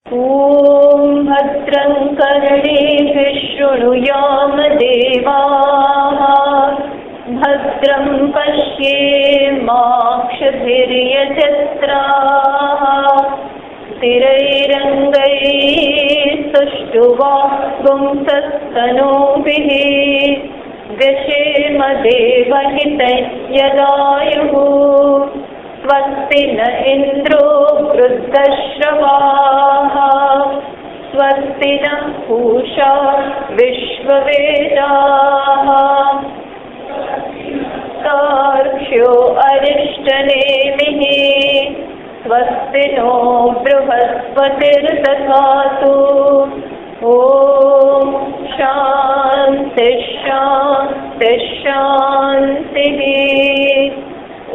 ॐ भद्रं कर्णेभिः शृणुयाम देवाः भद्रं पश्येमाक्षभिर्यजत्राः स्थिरैरङ्गैः सुष्ठुवागुंसस्तनूभिः व्यशेम देवहितयदायुः स्वस्ति न इन्द्रो वृद्धश्रवाः स्वस्ति नः पूषा विश्ववेदाः सार्क्ष्यो अरिष्टनेमिः स्वस्ति नो बृहस्पतिर्दधातु ॐ शान्ति शान्ति शान्तिः।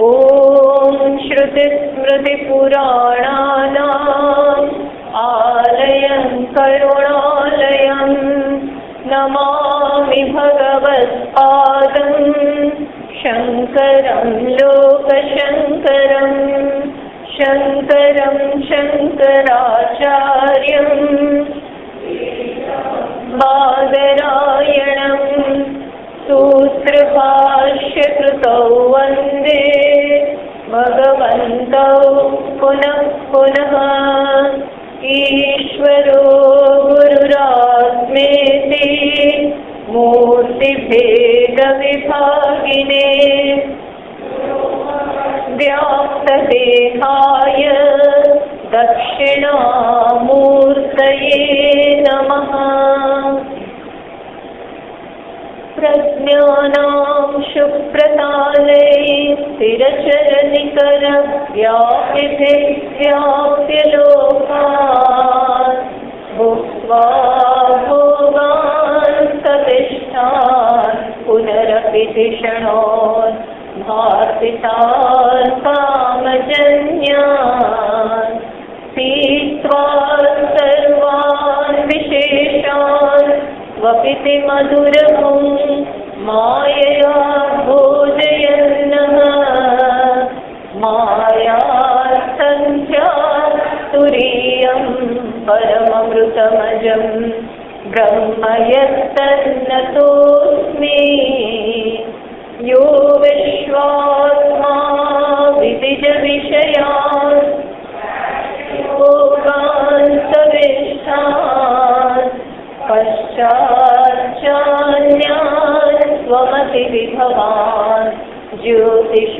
ॐ श्रुतिस्मृतिपुराणानाम् आलयं करुणालयं नमामि भगवत्पादं शङ्करं लोकशङ्करं शङ्करं शङ्कराचार्यं बादरायणं सूत्रभाष्यकृतौ वन्दे भगवन्तौ पुनः पुनः। ईश्वरो गुरुरात्मेति मूर्तिभेदविभागिने व्याप्तदेहाय दक्षिणामूर्तये नमः। प्रज्ञानां शुभ्रतालै स्थिरचरनिकरव्याप्य लोकान् भुक्त्वा भोगान् सतिष्ठान् पुनरपि धिषणोन् भासितान् कामजन्यान् पीत्वा सर्वान् विशेषान् स्वपिति मधुरं मायया भोजयन्नः मायासङ्ख्यातुरीयं परममृतमजं ब्रह्म यत्तन्नतोऽस्मि। यो विश्वात्मा विदिजविषयान् भोगान् सविष्टान् पश्चाच्चान्यान् स्वमतिविभवान् ज्योतिषास्त्रेण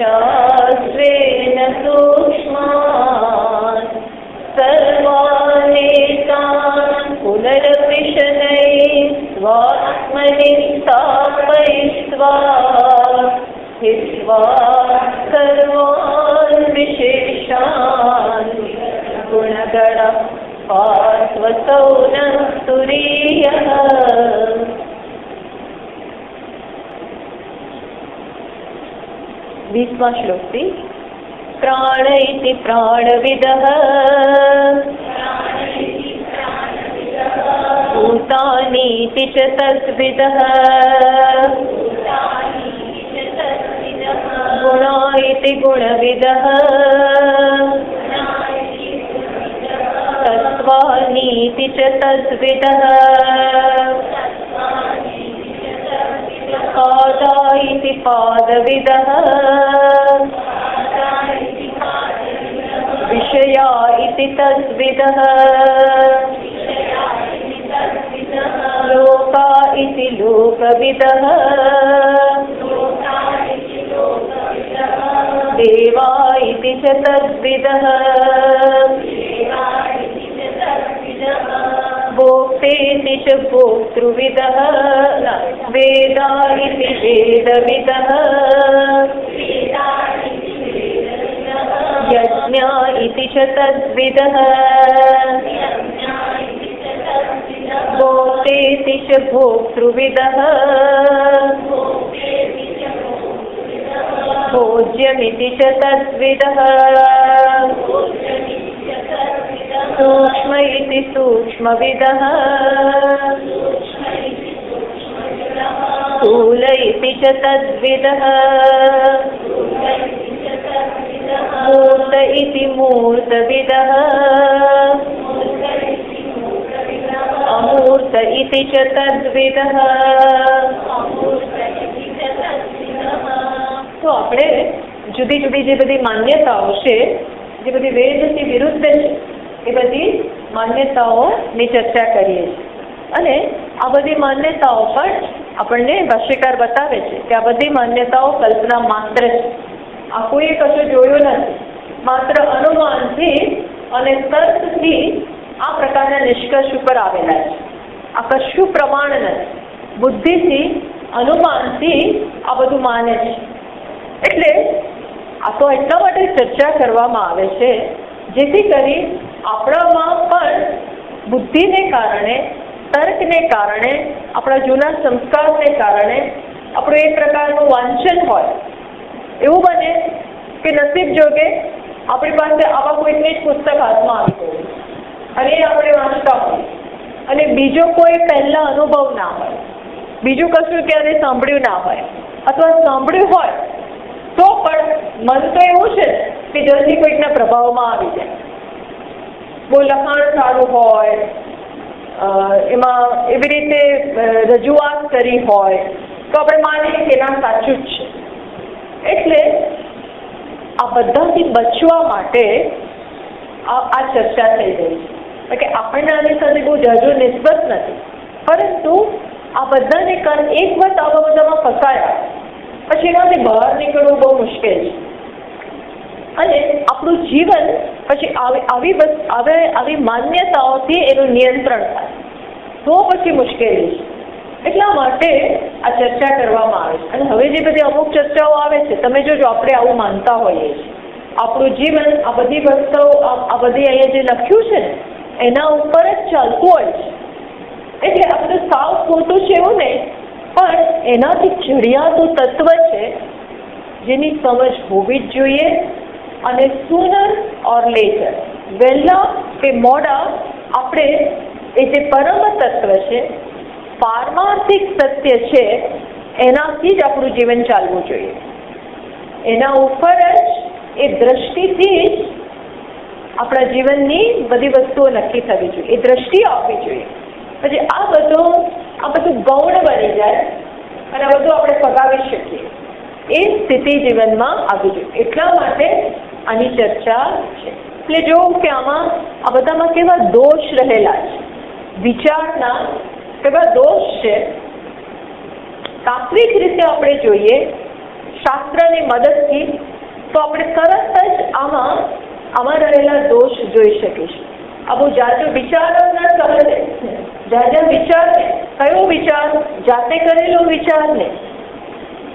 सूक्ष्मान् सर्वानेतान् पुनरपि शनैः स्वात्मनि स्थापयित्वा हित्वा सर्वान् विशेषान् गुणगणः पार्श्वतौ नः तुरीयः। 20वां श्लोक प्राण इति प्राणविदः भूतानीति च तद्विदः गुणा इति गुणविदः तत्त्वानीति च तद्विदः पादा इति पादविदः विषया इति तद्विदः लोका इति लोकविदः देवा इति च तद्विदः भोक्तेति च भोक्तृविदः वेदा इति वेदविदः यज्ञा इति च तद्विदः भोक्तेति च भोक्तृविदः भोज्यमिति च तद्विदः सूक्ष्म इति सूक्ष्मविदः स्थूल इति च तद्विदः मूर्त इति मूर्तविदः इति च तद्विदः। તો આપણે જુદી જુદી જે બધી માન્યતાઓ છે, જે બધી વેદથી વિરુદ્ધ છે, એ બધી માન્યતાઓની ચર્ચા કરીએ છીએ. અને આ બધી માન્યતાઓ પણ આપણને ભાષ્યકાર બતાવે છે કે આ બધી માન્યતાઓ કલ્પના માત્ર છે. આ કોઈએ કશું જોયું નથી. માત્ર અનુમાનથી અને તર્કથી આ પ્રકારના નિષ્કર્ષ ઉપર આવેલા છે. આ કશું પ્રમાણ નથી. બુદ્ધિથી, અનુમાનથી આ બધું માને છે. એટલે આ તો એટલા માટે ચર્ચા કરવામાં આવે છે જેથી કરી આપણામાં પણ બુદ્ધિને કારણે, તર્કને કારણે, આપણા જૂના સંસ્કારને કારણે આપણું એક પ્રકારનું વાંચન હોય. એવું બને કે નસીબ જોગે આપણી પાસે આવા કોઈકની જ પુસ્તક હાથમાં આવી ગયું અને એ આપણે વાંચતા હોય અને બીજો કોઈ પહેલા અનુભવ ના હોય, બીજું કશું ક્યારે સાંભળ્યું ના હોય, અથવા સાંભળ્યું હોય તો પણ મન તો એવું છે કે જલ્દી કોઈકના પ્રભાવમાં આવી જાય. બહુ લખાણ સારું હોય, એમાં એવી રીતે રજૂઆત કરી હોય તો આપણે માનીએ કે ના સાચું જ છે. એટલે આ બધાથી બચવા માટે આ ચર્ચા થઈ ગઈ છે કે આપણને આની સાથે બહુ જાજુ નિસ્બત નથી, પરંતુ આ બધાને કારણે એક વખત આવા બધામાં ફસાયા પછી એનાથી બહાર નીકળવું બહુ મુશ્કેલ છે. અને આપણું જીવન પછી આવી માન્યતાઓથી એનું નિયંત્રણ થાય તો પછી મુશ્કેલી છે. એટલા માટે આ ચર્ચા કરવામાં આવે છે. અને હવે જે બધી અમુક ચર્ચાઓ આવે છે, તમે જોજો આપણે આવું માનતા હોઈએ છીએ, આપણું જીવન આ બધી વસ્તુઓ, આ બધી અહીંયા જે લખ્યું છે ને એના ઉપર જ ચાલતું હોય છે. એટલે આ બધું સાવ ખોટું છે એવું નહીં, પણ એનાથી ચડિયાતું તત્વ છે જેની સમજ હોવી જ જોઈએ. અને સુનર ઓર લેટર, વહેલા કે મોડા આપણે એ જે પરમ તત્વ છે, પારમાર્થિક સત્ય છે, એનાથી જ આપણું જીવન ચાલવું જોઈએ. એના ઉપર જ, એ દ્રષ્ટિથી જ આપણા જીવનની બધી વસ્તુઓ નક્કી થવી જોઈએ, એ દ્રષ્ટિ આવવી જોઈએ. પછી આ બધું ગૌણ બની જાય અને આ બધું આપણે પગાવી શકીએ એ સ્થિતિ જીવનમાં આવી જોઈએ. એટલા માટે આની ચર્ચા છે. એટલે જોવું કે આમાં આ બધામાં કેવા દોષ રહેલા છે, વિચારના કેવા દોષ છે. તાત્વિક રીતે આપણે જોઈએ શાસ્ત્રની મદદથી તો આપણે તરત જ આમાં રહેલા દોષ જોઈ શકીશું. આ બહુ જાજો વિચારોના કહે, જાજા વિચાર ને, કયો વિચાર? જાતે કરેલો વિચાર ને,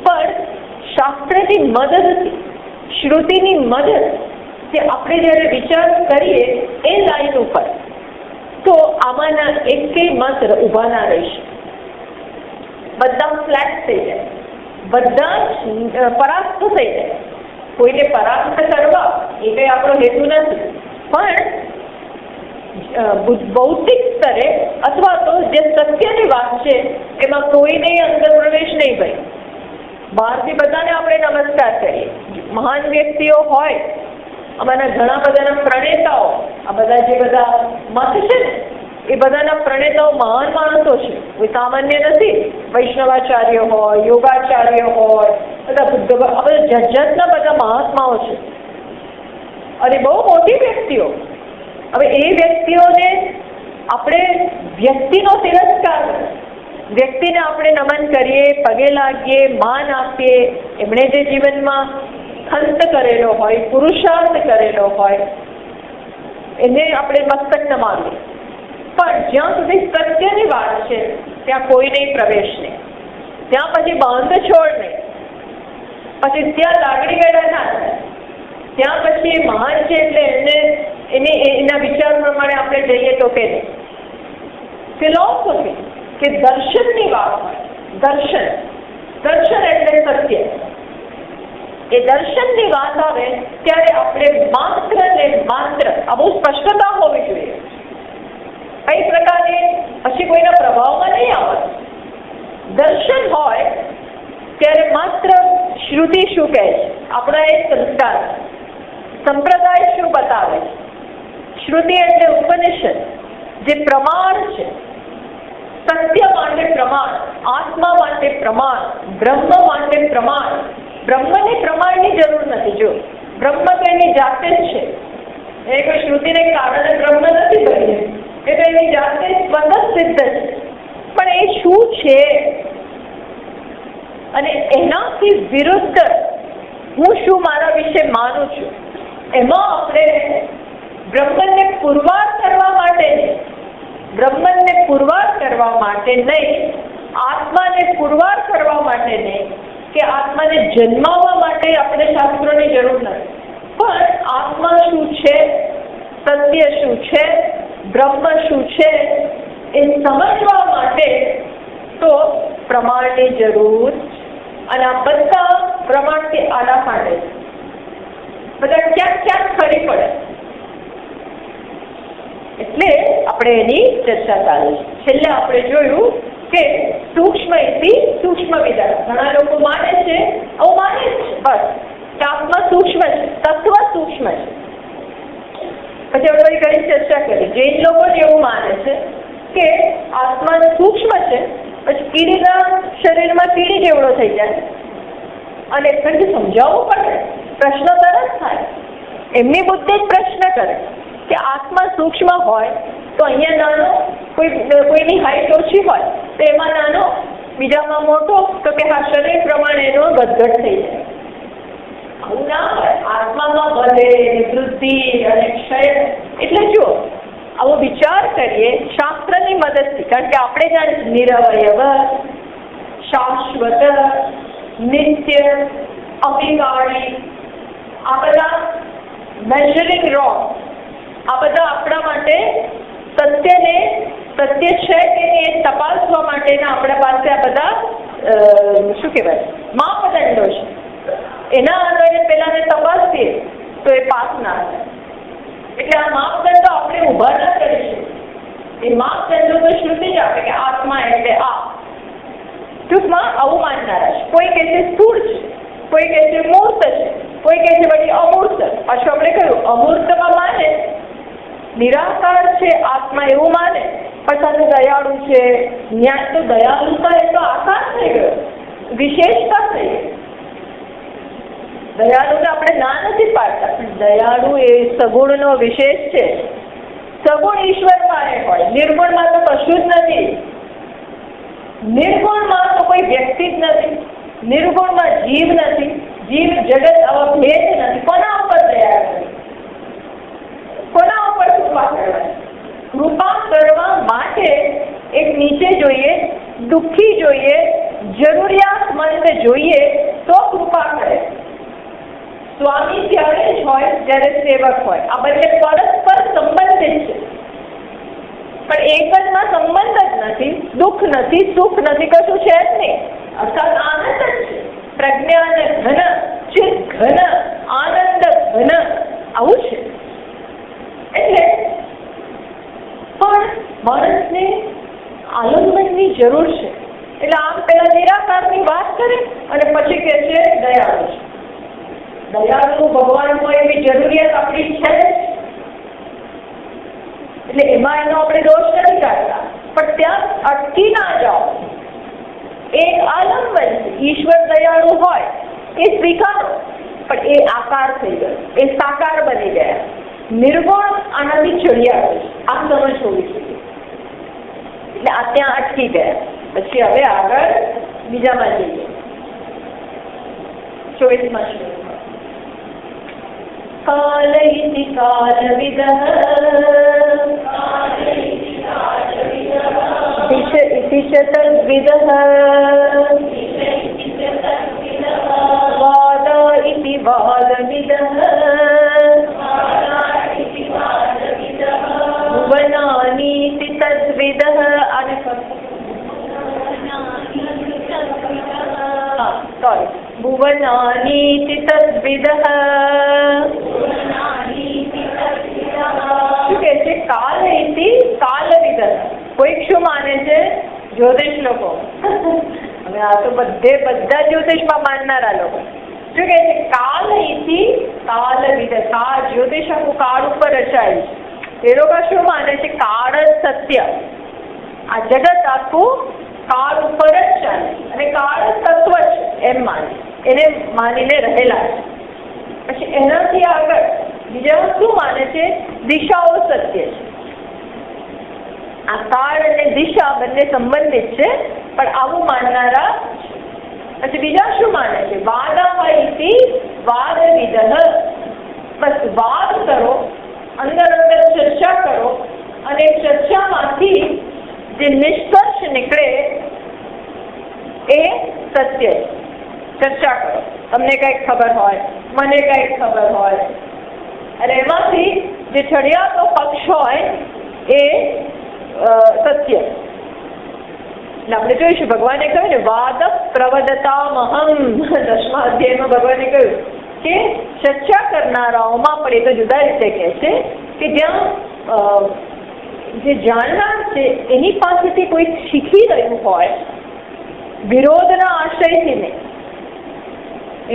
પણ શાસ્ત્રની મદદથી, શ્રુતિની મદદથી આપણે જ્યારે વિચાર કરીએ એ લાઈન ઉપર, તો આમાંના એકેય મત ઊભા ના રહેશે. બધા ફ્લેટ થઈ જાય, બધા પરાસ્ત થઈ જાય. કોઈને પરાસ્ત કરવા એ કંઈ આપણો હેતુ નથી, પણ ભૌતિક સ્તરે અથવા તો જે સત્યની વાત છે એમાં કોઈને અંદર પ્રવેશ નહીં. ભાઈ બહારથી બધાને આપણે નમસ્કાર કરીએ. મહાન વ્યક્તિઓ હોય, અમારા ઘણા બધાના પ્રણેતાઓ, આ બધા જે બધા મત છે ને એ બધાના પ્રણેતાઓ મહાન માણસો છે, કોઈ સામાન્ય નથી. વૈષ્ણવાચાર્ય હોય, યોગાચાર્ય હોય, બધા જજ્જતના બધા મહાત્માઓ છે અને બહુ મોટી વ્યક્તિઓ. હવે એ વ્યક્તિઓને આપણે વ્યક્તિનો તિરસ્કાર, વ્યક્તિને આપણે નમન કરીએ, પગે લાગીએ, માન આપીએ, એમણે જે જીવનમાં ખંત કરેલો હોય, પુરુષાર્થ કરેલો હોય, એને આપણે મસ્તક નમાવીએ. પણ જ્યાં સુધી સત્યની વાત છે ત્યાં કોઈ નહીં પ્રવેશ નહીં, ત્યાં પછી બાંધછોડ નહીં, પછી ત્યાં લાગણી વેડા ના થાય. ત્યાં પછી એ મહાન છે એટલે એના વિચાર પ્રમાણે આપણે જઈએ તો કે નહીં. ફિલોસોફી કે દર્શનની વાત હોય, દર્શન એટલે સત્ય, એ દર્શનની વાત આવે ત્યારે આપણે માત્ર ને માત્ર આ બહુ સ્પષ્ટતા હોવી જોઈએ. કઈ પ્રકારે પછી કોઈના પ્રભાવમાં નહીં આવવાનું. દર્શન હોય ત્યારે માત્ર શ્રુતિ શું કહે છે, આપણા એક સંસ્કાર, સંપ્રદાય શું બતાવે છે. શ્રુતિ એટલે ઉપનિષદ, જે પ્રમાણ છે સત્ય માટે પ્રમાણ, આત્મા માટે પ્રમાણ, બ્રહ્મ માટે પ્રમાણ. બ્રહ્મને પ્રમાણની જરૂર નથી. જો બ્રહ્મ તો એની જાતે જ છે, એ કોઈ શ્રુતિને કારણે બ્રહ્મ નથી બની, એ તો એની જાતે સ્વતઃ સિદ્ધ છે. પણ એ શું છે અને એનાથી વિરુદ્ધ હું શું મારા વિશે માનું છું, એમાં આપણે બ્રહ્મને પુરવાર કરવા માટે નહીં, બ્રહ્મને પુરવાર કરવા માટે નહીં, આત્માને પુરવાર કરવા માટે નહીં, કે આત્માને જન્માવવા માટે આપણે શાસ્ત્રોની જરૂર નથી. પણ આત્મા શું છે, સત્ય શું છે, બ્રહ્મ શું છે એ સમજવા માટે તો પ્રમાણની જરૂર. અને આ બધા પ્રમાણથી આડા પાડે છે, બધા ક્યાંક ક્યાંક ખરી પડે. એટલે આપણે એની ચર્ચા ચાલુ છે. છેલ્લે આપણે જોયું કે સૂક્ષ્મ ઇતિ સૂક્ષ્મ વિદાન. ઘણા લોકો માને છે, આવું માને છે બસ કે આત્મા સૂક્ષ્મ છે, તત્વ સૂક્ષ્મ છે. પછી આપણે ઘણી ચર્ચા કરી. જૈન લોકો એવું માને છે કે આત્મા સૂક્ષ્મ છે, પછી કીડીના શરીરમાં કીડી જેવડો થઈ જાય. અને ફરીથી સમજાવવું પડે, પ્રશ્ન તરત થાય. એમની બુદ્ધિ જ પ્રશ્ન કરે કે આત્મા સૂક્ષ્મ હોય તો અહીંયા નાનો, કોઈની હાઈટ ઓછી હોય તો એમાં નાનો, બીજામાં મોટો, તો કે હા શરીર પ્રમાણે એનો વધઘટ થઈ જાય. આવું ના હોય. આત્મામાં વધે, વૃદ્ધિ અને ક્ષય. એટલે જો આવો વિચાર કરીએ શાસ્ત્રની મદદથી, કારણ કે આપણે જાણીએ નિરવયવ, શાશ્વત, નિત્ય, અવિકારી, આ બધા મેઝરિંગ રોડ, આ બધા આપણા માટે સત્યને સત્ય છે કે એ તપાસવા માટેના આપણા પાસે આ બધા શું કહેવાય માપદંડો છે. એના આધારે પેલાને તપાસીએ તો એ પાસ ના થાય. એટલે આ માપદંડો આપણે ઉભા ના કરીશું. એ માપદંડો તો શ્રુતિ જ આપે કે આત્મા એટલે આ. ટૂંકમાં આવું માનનારા છે. કોઈ કહે છે સ્થૂળ છે, કોઈ કહે છે મૂર્ત છે, કોઈ કહે છે વળી અમૂર્ત. પાછું આપણે કહ્યું અમૂર્તમાં માને, નિરાકાર છે આત્મા એવું માને, પછી દયાળુ છે. ન્યાય તો દયાળુતા એ તો આકાર થઈ ગયો, વિશેષતા થઈ ગઈ. દયાળુને આપણે ના નથી પાડતા, પણ દયાળુ એ સગુણનો વિશેષ છે. સગુણ ઈશ્વરમાં એ હોય, નિર્ગુણમાં તો કશું જ નથી. નિર્ગુણમાં તો કોઈ વ્યક્તિ જ નથી, નિર્ગુણમાં જીવ નથી, જીવ જગત અભેદ નથી. કોના ઉપર દયા કરવી, કોના ઉપર કૃપા કરવાની? કૃપા કરવા માટે એક નીચે જોઈએ, દુઃખી જોઈએ, જરૂરિયાતમંદ જોઈએ તો કૃપા કરે. સ્વામી ત્યારે જ હોય જ્યારે સેવક હોય. આ બંને પરસ્પર સંબંધિત છે. પણ એક જમાં સંબંધ જ નથી, દુઃખ નથી, સુખ નથી, કશું છે જ નહીં. અર્થાત આનંદ જ છે. પ્રજ્ઞાન ઘન, ચિત્ત ઘન, આનંદ ઘન, આવું છે. એટલે પણ માણસને આલંબનની જરૂર છે. એટલે આમ પેલા નિરાકારની વાત કરે અને પછી કે છે દયાળુ છે. દયાળુ ભગવાન હોય એવી જરૂરિયાત આપણી છે. એટલે એમાં એનો આપણે દોષ નથી કાઢતા, પણ ત્યાં અટકી ના જાઓ. એક આલંબન ઈશ્વર દયાળુ હોય એ સ્વીકારો, પણ એ આકાર થઈ ગયો, એ સાકાર બની ગયા. નિર્ગુણ આનાથી ચડિયા છે. આ સમજ હોવી જોઈએ. એટલે આ ત્યાં અટકી ગયા. પછી હવે આગળ બીજામાં જઈએ. 24માં શ્લોક. કાલ ઇતિ કાલવિદઃ દિશ ઇતિ ચ તદ્વિદઃ વાદ ઇતિ વાદવિદઃ ભુવનાનીતિ તદ્વિદઃ. આને સોરી, ભુવનાનીતિ તદ્વિદઃ. શું કે છે? કાલ ઇતિ કાલવિદઃ. કોઈક શું માને છે? જ્યોતિષ લોકો. હવે આ તો બધા જ્યોતિષમાં માનનારા લોકો. શું કે છે? કાલ ઇતિ કાલવિદઃ. જ્યોતિષ આખું કાળ ઉપર રચાયું છે. એ લોકો શું માને છે? કાળ જ સત્ય. આ જગત આખું કાળ ઉપર જ ચાલે અને કાળ જ તત્વ છે એમ એને માનીને રહેલા છે. પછી એનાથી આગળ બીજા શું માને છે? દિશાઓ સત્ય છે. આ કાળ અને દિશા બંને સંબંધિત છે, પણ આવું માનનારા. પછી બીજા શું માને છે? વાદામયથી વાદ વિદહ. બસ વાદ કરો, અંદર ચર્ચા કરો અને ચર્ચામાંથી જે નિષ્કર્ષ નીકળે એ સત્ય છે. ચર્ચા કરો, તમને કંઈક ખબર હોય, મને કંઈક ખબર હોય, અને એમાંથી જે ચડિયાતો પક્ષ હોય એ સત્ય. આપણે જોઈશું ભગવાને કહ્યું ને, વાદ પ્રવદતામહમ. 10મા અધ્યાયમાં ભગવાને કહ્યું કે ચર્ચા કરનારાઓમાં પણ એ તો જુદા રીતે કહે છે કે જ્યાં જે જાણનાર છે એની પાસેથી કોઈ શીખી રહ્યું હોય, વિરોધના આશયથી નહીં,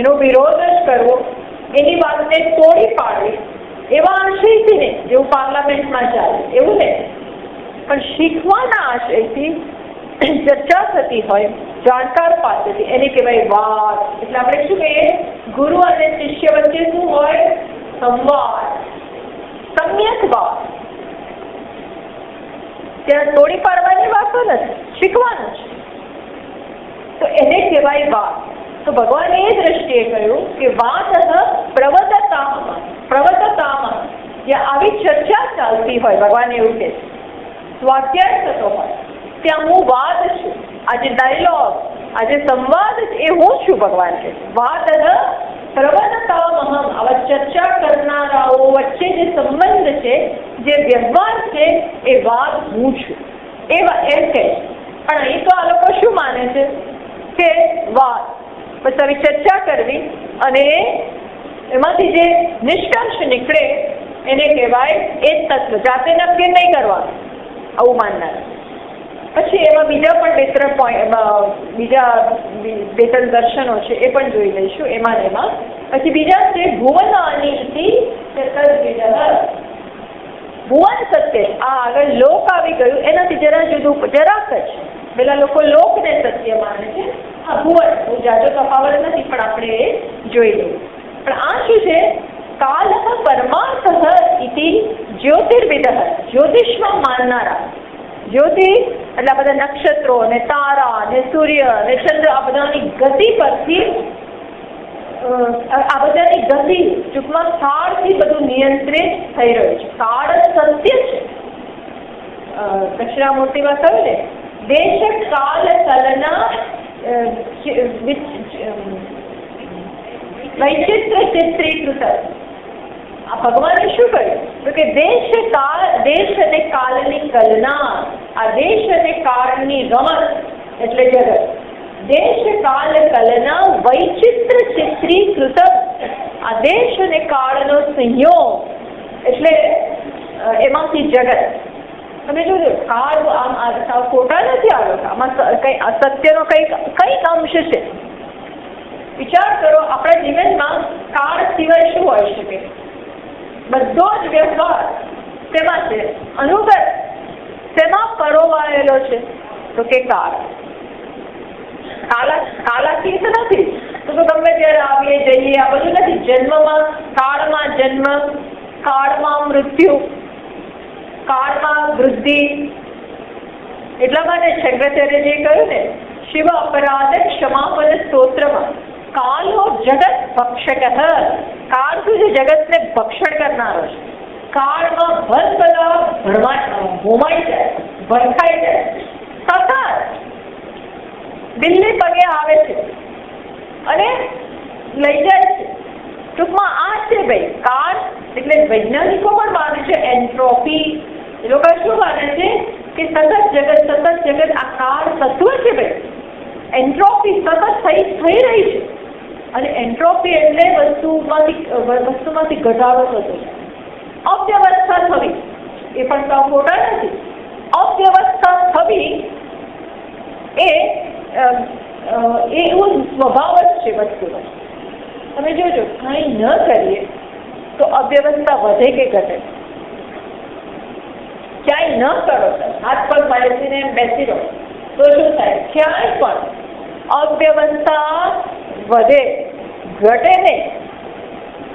એનો વિરોધ જ કરવો, એની વાતને તોડી પાડવી એવા આશયથી નહીં, જેવું પાર્લામેન્ટમાં ચાલે એવું નહીં, પણ શીખવાના આશયથી ચર્ચા થતી હોય જાણકાર પાસેથી, એને કહેવાય વાત. એટલે આપણે શું કહીએ? ગુરુ અને શિષ્ય વચ્ચે શું હોય? સંવાદ, સમ્યક વાત. ત્યાં તોડી પાડવાની વાતો નથી, શીખવાનું છે, તો એને કહેવાય વાત. તો ભગવાને એ દ્રષ્ટિએ કહ્યું કે વાત પ્રવતતામાં જ્યાં આવી ચર્ચા ચાલતી હોય, ભગવાન એવું કહે છે, સ્વાધ્યાય થતો હોય ત્યાં હું વાત છું. આજે ડાયલોગ, આજે સંવાદ એ હું છું. ભગવાન કહે છે વાત પ્રવતતામહમ. આવા ચર્ચા કરનારાઓ વચ્ચે જે સંબંધ છે, જે વ્યવહાર છે, એ વાત હું છું એવા એમ કહે છે. પણ અહીં તો આ લોકો શું માને છે કે વાત બસ આવી ચર્ચા કરવી અને એમાંથી જે નિષ્કર્ષ નીકળે એને કહેવાય એ તત્વ. જાતે નક્કી નહીં કરવાનું, આવું માનનાર. પછી એમાં બીજા પણ બે ત્રણ દર્શનો છે, એ પણ જોઈ લઈશું એમાં. પછી બીજા છે ભુવનાની ભુવન સત્ય. આ આગળ લોક આવી ગયું, એનાથી જરા જુદું, જરાક જ. પેલા લોકો લોકને સત્ય માને છે, આ ભુવન બહુ જાજો તફાવત નથી, પણ આપણે એ જોઈ લઈએ. પણ આ શું છે? કાલ પરમાર્થ ઇતિ જ્યોતિર્વિદ. જ્યોતિષમાં માનનારા. જ્યોતિ એટલે આ બધા નક્ષત્રો ને તારા ને સૂર્ય ને ચંદ્ર, આ બધાની ગતિ પરથી, આ બધાની ગતિ ટૂંકમાં કાળથી બધું નિયંત્રિત થઈ રહ્યું છે. કાળ સત્ય છે. દક્ષિણામૂર્તિમાં કહ્યું ને, દેશ કાલ કલના વૈચિત્ર ચિત્રીકૃત. આ ભગવાને શું કહ્યું? તો કે દેશ અને કાળની કલના, આ દેશ અને કાળની રમત એટલે જગત. દેશ કાળ કલના વૈચિત્ર ચિત્રીકૃત. આ દેશ અને કાળનો સંયોગ એટલે એમાંથી જગત. તમે જોજો, કાળ આમ ખોટા નથી આવ્યો, આમાં કઈ અસત્યનો કઈક અંશ છે. વિચાર કરો, આપણા જીવનમાં કાળ સિવાય શું હોઈ શકે? બધો જ વ્યવહાર તેમાં છે, અનુગત તેમાં પરોવાયેલો છે. તો કે કાલાતીત નથી. તો ગમે ત્યારે આવીએ જઈએ, આ બધું નથી. જન્મમાં કાળમાં જન્મ, કાળમાં મૃત્યુ, કાળમાં વૃદ્ધિ. એટલા માટે શંકરાચાર્યજીએ કહ્યું ને, શિવ અપરાધ ક્ષમાપન સ્તોત્રમાં, કાલો જગત ભક્ષક. કાળ શું છે? જગતને ભક્ષણ કરનારો છે. કાળમાં બધા ભોમાઈ જાય, ભરખાઈ જાય, સતત દિલ્હી પગે આવે છે અને લઈ જાય છે. ટૂંકમાં આ છે ભાઈ કાળ. એટલે વૈજ્ઞાનિકો પણ માને છે એન્ટ્રોપી. એ લોકો શું માને છે કે સતત જગત આ કાળ તત્વ છે ભાઈ. એન્ટ્રોપી સતત થઈ રહી છે. અને એન્ટ્રોપી એટલે વસ્તુમાંથી ઘટાડો થતો છે. અવ્યવસ્થા થવી એ પણ સાવ ખોટા નથી. અવ્યવસ્થા થવી એ એવો સ્વભાવ જ છે વસ્તુનો. તમે જોજો, કંઈ ન કરીએ તો અવ્યવસ્થા વધે કે ઘટે. ક્યાંય ન કરો, હાથ પગ બેસીને એમ બેસી રહો તો શું થાય? ક્યાંય પણ અવ્યવસ્થા વધે ઘટે નહીં.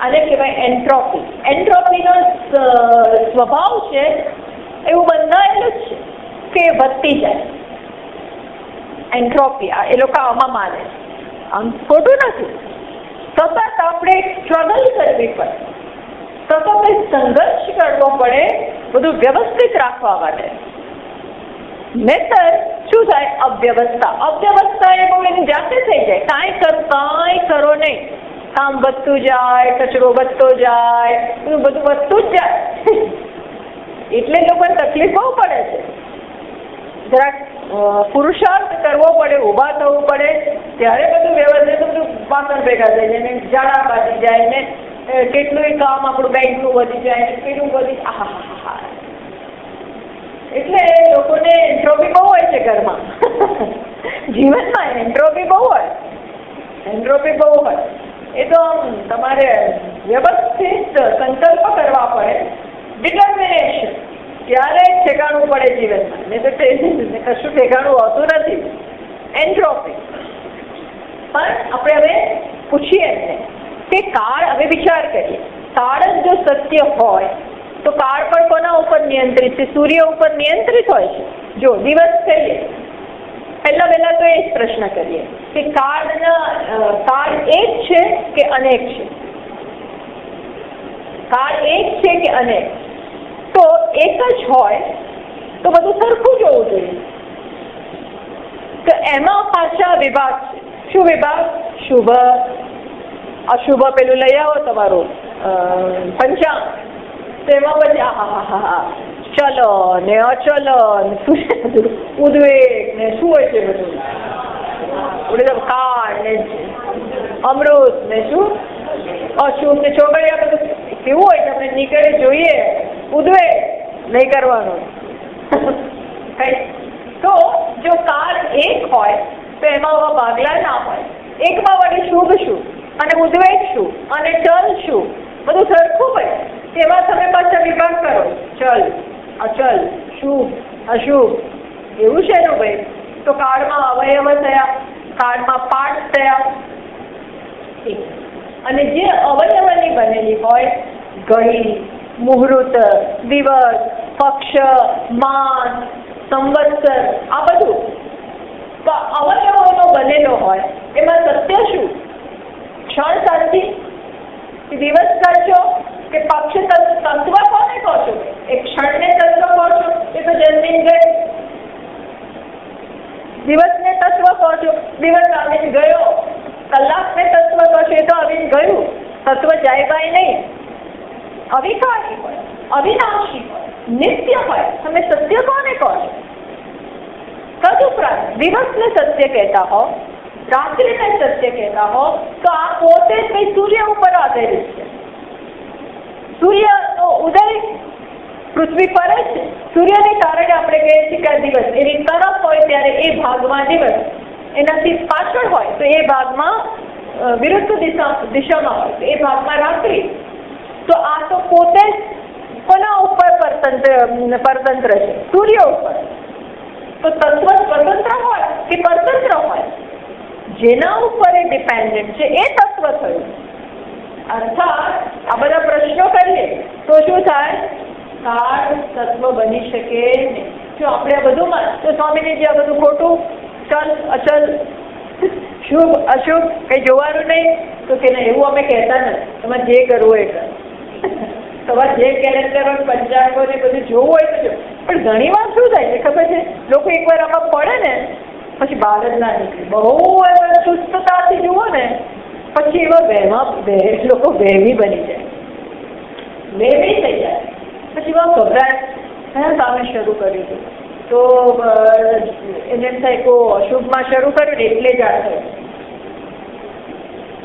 આને કહેવાય એન્ટ્રોપી. એન્ટ્રોપીનો સ્વભાવ છે એવું બંધાયેલું જ છે કે વધતી જાય. એન્ટ્રોપી એ લોકો આમાં માને, આમ ખોટું નથી. સતત આપણે સ્ટ્રગલ કરવી પડે, સતત સંઘર્ષ કરવો પડે બધું વ્યવસ્થિત રાખવા માટે. નહીંતર શું થાય? અવ્યવસ્થા. અવ્યવસ્થા એ બહુ એની જાતે થઈ જાય. કાંઈ કરો નહીં, કામ વધતું જાય, કચરો વધતો જાય, બધું વધતું જ જાય. એટલે લોકોને તકલીફ બહુ પડે છે. જરાક પુરુષાર્થ કરવો પડે, ઊભા થવું પડે, ત્યારે બધું વ્યવસ્થિત, બધું વાસણ ભેગા થઈ જાય ને ઝાડા બાજી જાય ને કેટલું કામ આપણું બેંકનું વધી જાય ને પેલું વધી. આહા, એટલે લોકોને એન્ટ્રોપી બહુ હોય છે ઘરમાં. જીવનમાં એન્ટ્રોપી બહુ હોય. એ તો તમારે વ્યવસ્થિત સંકલ્પ કરવા પડે, ડિટર્મિનેશન, ત્યારે ઠેકાણું પડે જીવનમાં. નહીં તો કશું ઠેકાણું હોતું નથી. એન્ટ્રોપી. પણ આપણે હવે પૂછીએ એમને કે કાળ, હવે વિચાર કરીએ, કાળ જ જો સત્ય હોય તો કાળ પણ કોના ઉપર નિયંત્રિત છે? સૂર્ય ઉપર નિયંત્રિત હોય છે. જો દિવસ કહીએ, પહેલા તો એ જ પ્રશ્ન કરીએ કે કાળ એક છે કે અનેક છે? કાળ એક છે કે અનેક? તો એક જ હોય તો બધું સરખું જ હોવું જોઈએ. તો એમાં પાછા વિભાગ છે. શું વિભાગ? શુભ અશુભ. પેલું લઈ આવો તમારું પંચાંગ. તો એમાં પછી ચલો ને અચલો ઉદ્વેગ ને શું હોય છે બધું, કાળ ને અમૃત ને શું અશુભ ને ચોગડિયા, બધું કેવું હોય છે? આપણે નીકળે જોઈએ, ઉદ્વેગ નહીં કરવાનું. તો જો કાળ એક હોય તો એમાં ભાગલા ના હોય. એકમાં વળી શુભ શું અને ઉદ્વેગ શું અને ચલ શું, બધું સરખું હોય. તેમાં તમે પાછા વિભાગ કરો, ચલ અચલ, શુભ અશુભ, એવું છે ને ભાઈ. તો કાળમાં અવયવ થયા, કાળમાં પાઠ થયા. અને જે અવયવની બનેલી હોય, ઘડી, મુહૂર્ત, દિવસ, પક્ષ, માસ, સંવત્સર, આ બધું અવયવોનો બનેલો હોય. એમાં સત્ય શું? ક્ષણ સાચી, દિવસ સાચો કે પક્ષ તત્વ કોને કહો છો? એ ક્ષણને તત્વ કહો છો, એ તો જન્મીને ગયો. દિવસને તત્વ કહો છો, દિવસ આવીને ગયો. કલાકને તત્વ કહો છો, એ તો આવીને ગયું. તત્વ જાય બાય નહીં. અવિકારી હોય, અવિનાશી હોય, નિત્ય હોય. તમે સત્ય કોને કહો છો? તદુપરાંત દિવસને સત્ય કહેતા હો, રાત્રિને સત્ય કહેતા હો, તો આ પોતે જ કઈ સૂર્ય ઉપર આધારિત છે. સૂર્યનો ઉદય પૃથ્વી પર જ છે. સૂર્યને કારણે આપણે કહીએ છીએ કે દિવસ એની તરફ હોય ત્યારે એ ભાગમાં દિવસ, એનાથી પાછળ હોય તો એ ભાગમાં વિરુદ્ધ દિશામાં હોય તો એ ભાગમાં રાત્રિ. તો આ તો પોતે જ કોના ઉપર પરતંત્ર છે? સૂર્ય ઉપર. તો તત્વ સ્વતંત્ર હોય કે પરતંત્ર હોય, જેના ઉપર એ ડિપેન્ડન્ટ છે એ તત્વ થયું. અર્થાત આ બધા પ્રશ્નો કરીએ તો શું થાય? કાળ તત્વ બની શકે નહીં. જો આપણે આ બધુંમાં તો સ્વામીજી આ બધું ખોટું, ચલ અચલ, શુભ અશુભ કઈ જોવાનું નહીં. તો કે ના, એવું અમે કહેતા નથી. તમારે જે કરવું એ કર. તમારે જે કેલેન્ડર પંચાંગો ને બધું જોવું હોય તો જો. પણ ઘણી વાર શું થાય છે ખબર છે? લોકો એકવાર આમાં પડે ને પછી બહાર જ ના નીકળે. બહુ ચુસ્તતાથી જુઓ ને પછી એવા લોકો વહેમી બની જાય, વહેમી થઈ જાય. પછી એવા ગભરાય, કયા કામે શરૂ કર્યું હતું? તો એને એમ થાય કે અશુભમાં શરૂ કર્યું ને એટલે જ આ થયું.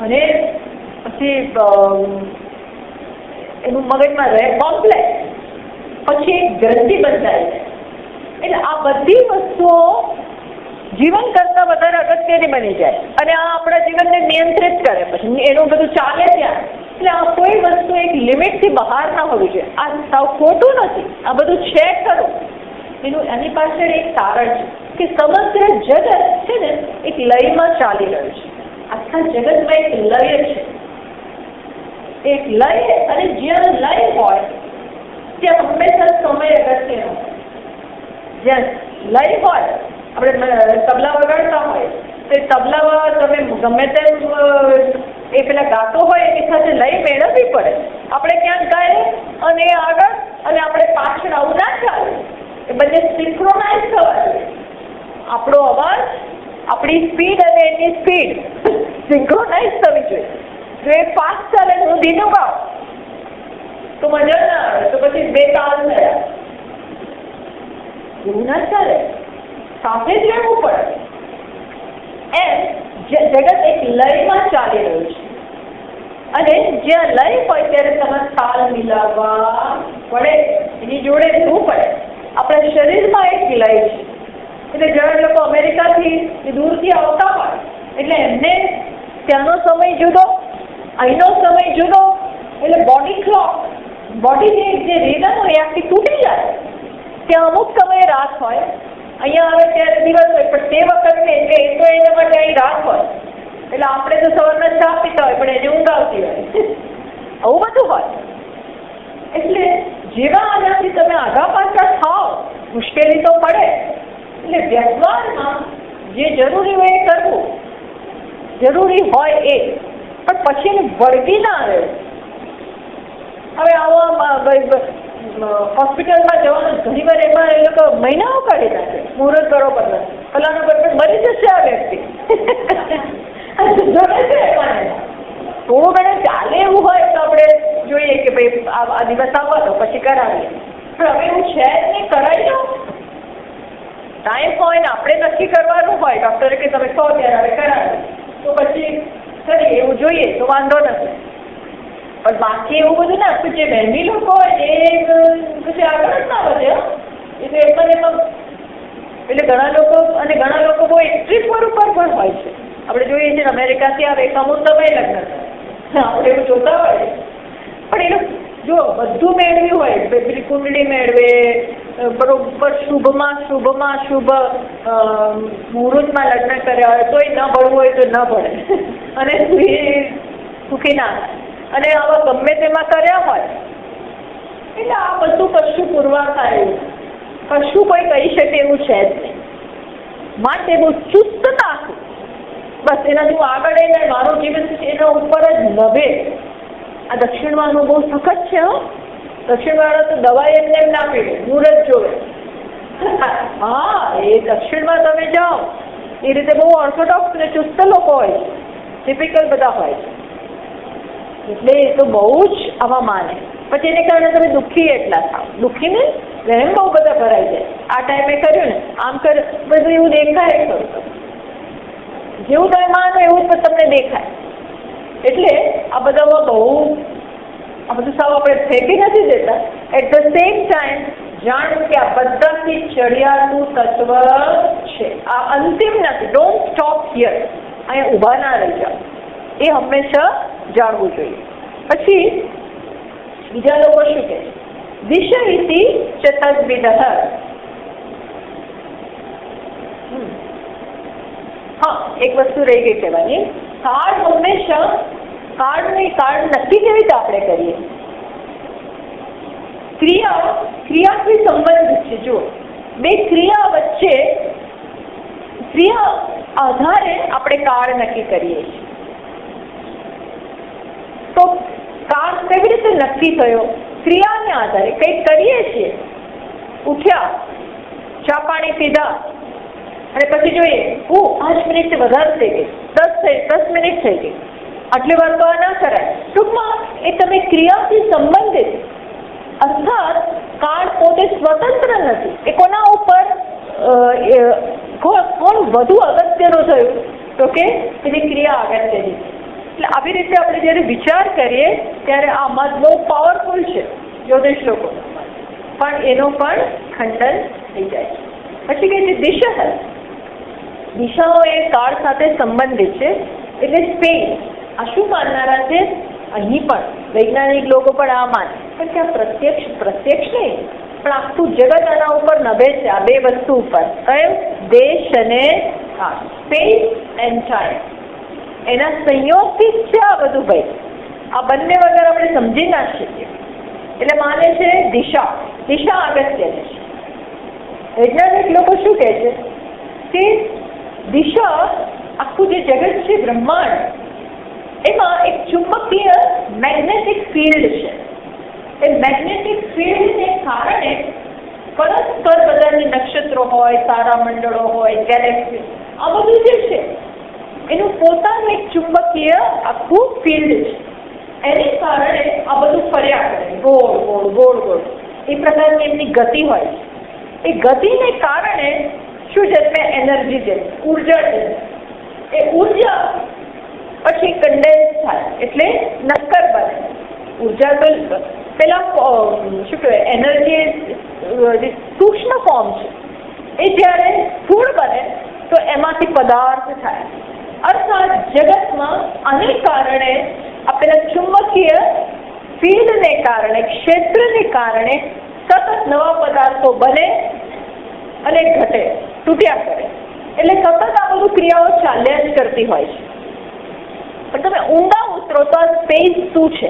અને પછી એનું મગજમાં રહે કોમ્પ્લેક્સ, પછી એક ગ્રંથિ બંધાય. એટલે આ બધી વસ્તુઓ જીવન કરતા વધારે અગત્યની બની જાય અને આ આપણા જીવનને નિયંત્રિત કરે. પછી એનું બધું ચાલે ત્યાં. એટલે આ કોઈ વસ્તુ એક લિમિટથી બહાર ના હોવી જોઈએ. આ સાવ ખોટું નથી, આ બધું છે ખરું. એની પાછળ એક કારણ છે કે સમગ્ર જગત છે ને એક લયમાં ચાલી રહ્યું છે. આખા જગતમાં એક લય છે. એક લય, અને જ્યાં લય હોય ત્યાં હંમેશા સમય અગત્યનો. જ્યાં લય હોય, આપણે તબલા વગાડતા હોય તો તબલામાં તમે ગમે તેમ એ પેલા ગાતો હોય એની સાથે લય મેળવવી પડે. આપણે ક્યાંક ગાઈએ અને આગળ અને આપણે પાછળ આવું ના ચાલે. એ બંને સિંક્રોનાઇઝ થવા જોઈએ. આપણો અવાજ, આપણી સ્પીડ અને એની સ્પીડ સિંક્રોનાઇઝ થવી જોઈએ. જો એ ફાસ્ટ ચાલે હું ધીનું ગાઉં તો મજા ના આવે, તો પછી બે તાલ થયા. એવું ના ચાલે, સાથે જ રહેવું પડે. એમ જગત એક લયમાં ચાલી રહ્યું છે, અને જ્યાં લય હોય ત્યારે તમારે તાલ મિલાવવા પડે, એની જોડે રહેવું પડે. આપણા શરીરમાં એક લય છે. એટલે જયારે લોકો અમેરિકાથી દૂરથી આવતા હોય એટલે એમને ત્યાંનો સમય જુદો, અહીંનો સમય જુદો, એટલે બોડી ક્લોક, બોડીની જે રીધમ હોય આખી તૂટી જાય. ત્યાં અમુક સમયે રાત હોય, અહીંયા આવે ત્યારે દિવસ હોય, પણ તે વખતે એટલે એ તો એના માટે અહીં રાત હોય. એટલે આપણે તો સવારના ચા પીતા હોય પણ એને ઊંઘ આવતી હોય. આવું બધું હોય. એટલે જેવા આનાથી તમે આગા પાછળ થાવ મુશ્કેલી તો પડે. એટલે વ્યવહારમાં જે જરૂરી હોય એ કરવું, જરૂરી હોય એ, પણ પછી એને વળગી ના રહેવું. હવે આવા હોસ્પિટલમાં જવાનું ઘણી વાર એમાં એ લોકો મહિનાઓ કાઢી નાખે. મુહૂર્ત બરોબર નથી, ફલાણા બરોબર મરી જશે આ વ્યક્તિ. થોડું ઘણું ચાલે એવું હોય તો આપણે જોઈએ કે ભાઈ આ દિવસ આવવા દો પછી કરાવીએ. પણ હવે એવું છે જ નહીં, કરાવી દો. ટાઈમ હોય ને આપણે નક્કી કરવાનું હોય, ડૉક્ટરે કે તમે કહો ત્યારે હવે કરાવીએ તો પછી કરીએ. એવું જોઈએ તો વાંધો નથી. પણ બાકી એવું બધું ના, જે વહેમી લોકો હોય એ પછી આગળ જ ના વધે. એટલે એમાં એટલે ઘણા લોકો બહુ એક્સ્ટ્રીમ પર ઉપર પણ હોય છે. આપણે જોઈએ છીએ અમેરિકાથી આવે અમુક સમય લગ્ન થાય, આપણે એવું જોતા હોય. પણ એનું જો બધું મેળવ્યું હોય, પેલી કુંડળી મેળવે, બરોબર શુભમાં શુભ મુહૂર્તમાં લગ્ન કર્યા હોય તોય ન ભળવું હોય તો ન ભળે, અને સુખી ના થાય. અને આવા ગમે તેમાં કર્યા હોય એટલે આ બધું કશું પુરવાર થાય એવું કશું કોઈ કહી શકે એવું છે જ નહીં. માટે બહુ ચુસ્ત રાખવું, બસ એનાથી હું આગળ એને મારું જીવન એના ઉપર જ નભે. આ દક્ષિણવાળાનું બહુ સખત છે. દક્ષિણવાળા તો દવાઈ એમને એમ ના પીવે, મુહૂર્ત જોવે. હા, એ દક્ષિણમાં તમે જાઓ એ રીતે બહુ ઓર્થોડોક્સ અને ચુસ્ત લોકો હોય છે, ટિપિકલ બધા હોય છે. એટલે એ તો બહુ જ આવા માને. પછી એને કારણે તમે દુઃખી એટલા થાવ. દુઃખી ને વહેમ બહુ બધા ભરાઈ જાય. આ ટાઈમે કર્યું ને આમ કર્યું, બધું એવું દેખાય ખરું. જેવું તમે માનો એવું જ તમને દેખાય. એટલે આ બધામાં આ બધું સાવ આપણે ફેંકી નથી દેતા. એટ ધ સેમ ટાઈમ જાણવું કે આ બધાથી ચડિયાતું તત્વ છે. આ અંતિમ નથી. Don't stop here. અહીંયા ઊભા ના રહી જાઓ. એ હંમેશા જાણવું જોઈએ. પછી બીજા લોકો શું કહે છે? દિશા ઇતિ ચતદ્વિધ. હા, એક વસ્તુ રહી ગઈ કહેવાની. કાર્ડ હંમેશા કાર્ડ નક્કી કેવી રીતે આપણે કરીએ? ક્રિયાથી સંબંધિત છે. જુઓ, બે ક્રિયા વચ્ચે ક્રિયા આધારે આપણે કાર્ડ નક્કી કરીએ છીએ. તો કાર્ડ કેવી રીતે નક્કી થયો? ક્રિયાને આધારે કંઈક કરીએ છીએ. ઉઠ્યા, ચા પાણી પીધા, અને પછી જોઈએ 5 મિનિટ વધારે થઈ ગઈ, 10 મિનિટ થઈ ગઈ, આટલી વાર તો આ ના કરાય. ટૂંકમાં એ તમે ક્રિયાથી સંબંધિત, અર્થાત કાર્ડ પોતે સ્વતંત્ર નથી. એ કોના ઉપર કોણ વધુ અગત્યનું થયું તો કે એની ક્રિયા અગત્યની. એટલે આવી રીતે આપણે જ્યારે વિચાર કરીએ ત્યારે આ મત બહુ પાવરફુલ છે જ્યોતિષ લોકો, પણ એનો પણ ખંડન થઈ જાય છે. પછી કે છે દિશાઓ એ કાળ સાથે સંબંધિત છે. એટલે સ્પેસ આ શું માનનારા છે? અહીં પણ વૈજ્ઞાનિક લોકો પણ આ માને, પણ ત્યાં પ્રત્યક્ષ નહીં. પણ આખું જગત આના ઉપર નભે છે, આ બે વસ્તુ ઉપર. કયું? દેશ અને કાળ, સ્પેસ એન્ડ ટાઈમ. એના સંયોગથી જ છે આ બધું ભાઈ. આ બંને વગર આપણે સમજી ના શકીએ. એટલે માને છે દિશા, દિશા અગત્યની છે. વૈજ્ઞાનિક લોકો શું કહે છે કે દિશા, આખું જે જગત છે બ્રહ્માંડ, એમાં એક ચુંબકીય મેગ્નેટિક ફિલ્ડ છે. એ મેગ્નેટિક ફિલ્ડને કારણે પરસ્પર બધાની નક્ષત્રો હોય, તારામંડળો હોય, ગેલેક્સી, આ બધું જે છે એનું પોતાનું એક ચુંબકીય આખું ફિલ્ડ છે. એને કારણે આ બધું ફર્યા કરે, ગોળ ગોળ ગોળ ગોળ. એ પ્રકારની એમની ગતિ હોય છે. એ ગતિને કારણે શું જન્મે? એનર્જી જન્મે, ઉર્જા જન્મે. એ ઉર્જા પછી કન્ડેન્સ થાય એટલે નક્કર બને. ઉર્જા તો પેલા શું કહેવાય, એનર્જી સૂક્ષ્મ ફોર્મ છે. એ જ્યારે સ્થૂળ બને તો એમાંથી પદાર્થ થાય. અર્થાત જગતમાં આને કારણે આપેલા ચુંબકીય ફિલ્ડને કારણે, ક્ષેત્રને કારણે સતત નવા પદાર્થો બને અને ઘટે, તૂટ્યા કરે. એટલે સતત આ બધું ક્રિયાઓ ચાલ્યા જ કરતી હોય છે. પણ તમે ઊંડા ઉતરો તો આ સ્પેસ શું છે?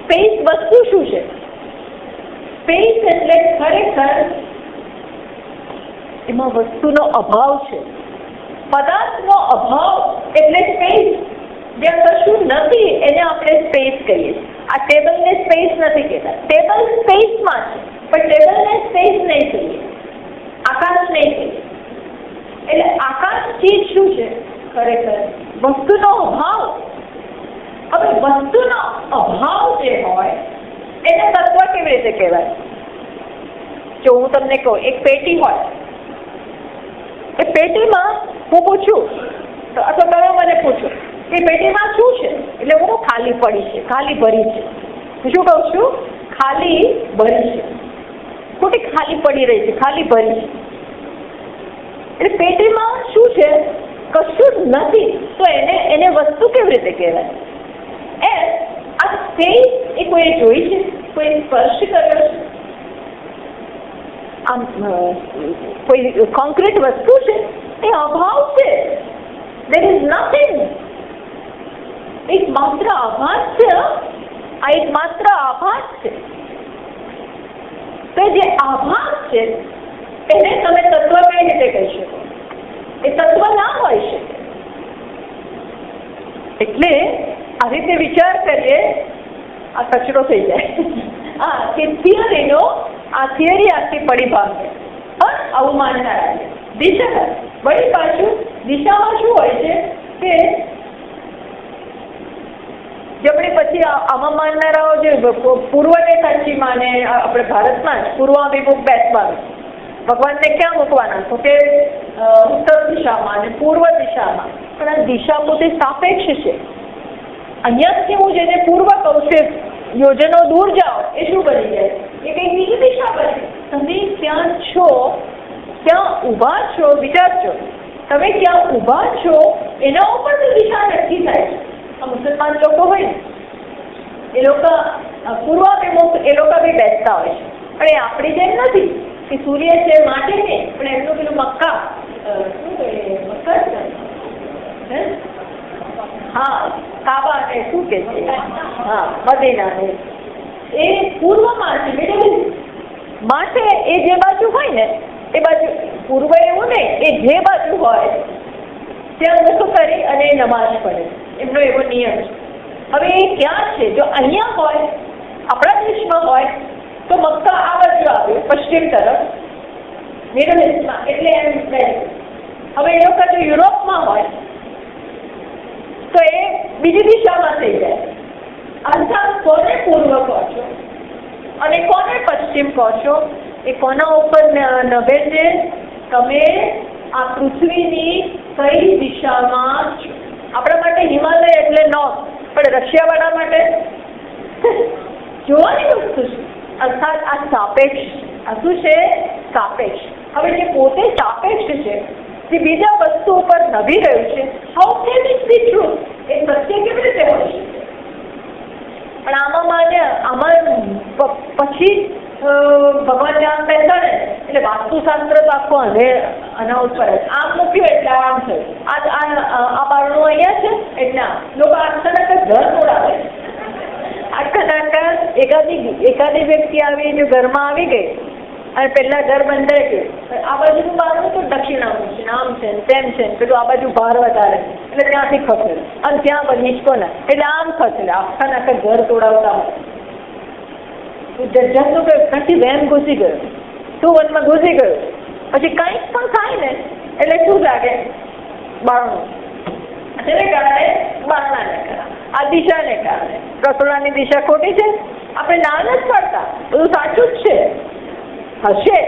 સ્પેસ વસ્તુ શું છે? સ્પેસ એટલે ખરેખર એમાં વસ્તુનો અભાવ છે, પદાર્થનો અભાવ એટલે સ્પેસ. જ્યાં કશું નથી એને આપણે સ્પેસ કહીએ. આ ટેબલને સ્પેસ નથી કહેતા. ટેબલ સ્પેસમાં છે, પણ ટેબલને સ્પેસ નહીં કહીએ, આકાશ નહીં કહીએ. એટલે આકાશ ચીજ શું છે? ખરેખર વસ્તુનો અભાવ. હવે વસ્તુનો અભાવ જે હોય એને તત્વ કેવી રીતે કહેવાય? જો હું તમને કહું, એક પેટી હોય, એ પેટીમાં હું પૂછું તો, અથવા તમે મને પૂછો એ પેટીમાં શું છે, એટલે હું ખાલી પડી છે, ખાલી ભરી છે. હું શું કહું છું? ખાલી ભરી છે. ખોટી ખાલી પડી રહી છે, ખાલી ભરી છે. એટલે પેટીમાં શું છે? કશું નથી. તો એને વસ્તુ કેવી રીતે કહેવાય? આ સ્પેસ એ કોઈ જોઈ છે, કોઈ સ્પર્શ કર્યો છે? આમ કોઈ કોન્ક્રીટ વસ્તુ છે? એ અભાવ છે. There is nothing. એક માત્ર આભાસ છે. આ એક માત્ર આભાસ છે. તો જે આભાસ છે એને તમે તત્વ કઈ રીતે કહી શકો? એ તત્વ ના હોય શકે. એટલે આ રીતે વિચાર કરીએ, આ કચરો થઈ જાય. હા, કે થિયરીનો આ થિયરી આખી પડી ભાગે. હા, આવું માનતા રાખે. દિશા વળી પાછું દિશામાં શું હોય છે કે જમણી પછી આમાં માનનારાઓ જે પૂર્વને સાચી માને, આપણે ભારતમાં જ પૂર્વાભિમુખ બેસવાનું. ભગવાનને ક્યાં મૂકવાના? તો કે ઉત્તર દિશામાં અને પૂર્વ દિશામાં. પણ આ દિશા પોતે સાપેક્ષ છે. અહીંયાથી હું જેને પૂર્વ કહું છું, યોજનો દૂર જાઓ, એ શું બની જાય? એ કંઈક બીજી દિશા બને. તમે ક્યાં છો, ક્યાં ઊભા છો, વિચારજો. તમે ક્યાં ઊભા છો એના ઉપરથી દિશા નક્કી થાય છે. આ મુસલમાન લોકો હોય ને, એ લોકો પૂર્વાભિમુખ એ લોકો બી બેસતા હોય છે. પણ એ આપણી જેમ નથી કે સૂર્ય છે માટે નહીં, પણ એમનું પેલું મક્કા શું કહે, મક્કા છે, હા, કાબા ને શું કે છે, હા, મદીના ને, એ પૂર્વમાં છે, મિડલ માટે. એ જે બાજુ હોય ને એ બાજુ પૂર્વ એવું નહીં, એ જે બાજુ હોય ત્યાં મુખ કરી અને નમાઝ પડે. એમનો એવો નિયમ છે. હવે એ ક્યાં છે? જો અહીંયા હોય, આપણા દેશમાં હોય તો મક્કા આ બાજુ આવે, પશ્ચિમ તરફ, મિડલ ઇસ્ટમાં, એટલે એમ રહે. હવે એ લોકો જો યુરોપમાં હોય તો એ બીજી દિશામાં થઈ જાય. અર્થાત કોને પૂર્વ કહો છો અને કોને પશ્ચિમ કહો છો? એ કોના ઉપર નભે છે? તમે આ પૃથ્વીની કઈ દિશામાં છો? આપણા માટે હિમાલય એટલે નોર્થ, પણ રશિયાવાળા માટે જોવાની વસ્તુ છે. અર્થાત આ સાપેક્ષ. આ શું છે? સાપેક્ષ. હવે જે પોતે સાપેક્ષ છે, જે બીજા વસ્તુ ઉપર નભી રહ્યું છે, how can it be true? એ સત્ય કેવી રીતે હોય છે? પણ આમાં પછી ભગવાન ત્યાં બેસાડે એટલે વાસ્તુશાસ્ત્ર તો આખું આના ઉપર જ આમ મૂક્યું એટલે આમ થયું, આ બારણું અહીંયા છે એટલે લોકો આખા ઘર તોડાવે. આખા એકાદી વ્યક્તિ આવી જો ઘરમાં આવી ગઈ અને પહેલા ઘર બંધાઈ ગયું, આ બાજુનું બારણું તો દક્ષિણાનું છે, આમ છે ને તેમ છે ને પેલું આ બાજુ ભાર વધારે એટલે ત્યાંથી ખસેડે અને ત્યાં હિંચકો ના એટલે આમ ખસેડે, આખા ઘર તોડાવતા હોય. જજ્જાતનું કે ત્યાંથી વેમ ઘૂસી ગયો, શું વનમાં ઘૂસી ગયો, પછી કંઈક પણ થાય ને એટલે શું લાગે બારણું, તેને કારણે બારણાને કારણે આ દિશાને કારણે રસોડાની દિશા ખોટી છે, આપણે ના જ પડતા બધું સાચું જ છે. હશે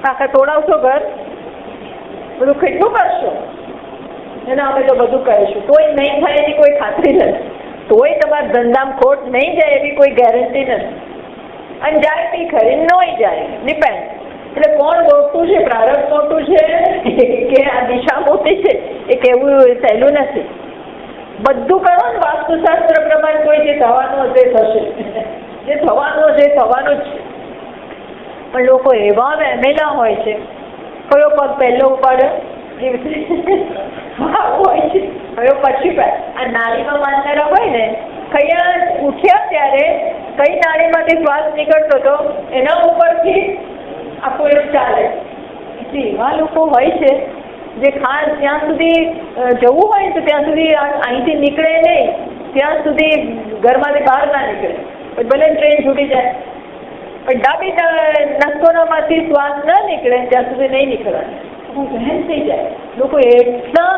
આખા તોડાવશો ઘર, બધું કેટલું કરશો એને અમે તો બધું કરીશું તોય નહીં થાય એની કોઈ ખાતરી નથી, તોય તમારા ધંધામાં ખોટ નહીં જાય એવી કોઈ ગેરંટી નથી. અને જાય તે ખરી ન જાય ડિપેન્ડ. એટલે કોણ મોટું છે, પ્રારબ્ધ મોટું છે કે આ દિશા મોટી છે એ કહેવું સહેલું નથી. બધું કરો ને વાસ્તુશાસ્ત્ર પ્રમાણે કોઈ જે થવાનું હશે થશે, જે થવાનું હશે થવાનું જ છે. પણ લોકો એવા વહેમેલા હોય છે, કયો પગ પહેલો ઉપાડ્યો હોય છે, કયો પછી આ નાળીમાં વાંચનારા હોય ને કયા ઉઠ્યા ત્યારે કઈ નાળીમાંથી શ્વાસ નીકળતો હતો એના ઉપરથી આખું એક ચાલે. એટલે એવા લોકો હોય છે જે ખાસ જ્યાં સુધી જવું હોય તો ત્યાં સુધી અહીંથી નીકળે નહીં, ત્યાં સુધી ઘરમાંથી બહાર ના નીકળે. ભલે ટ્રેન છૂટી જાય પણ ડાબી નસકોનામાંથી શ્વાસ ન નીકળે ત્યાં સુધી નહીં નીકળવાનું, વહેન થઈ જાય. લોકો એટલા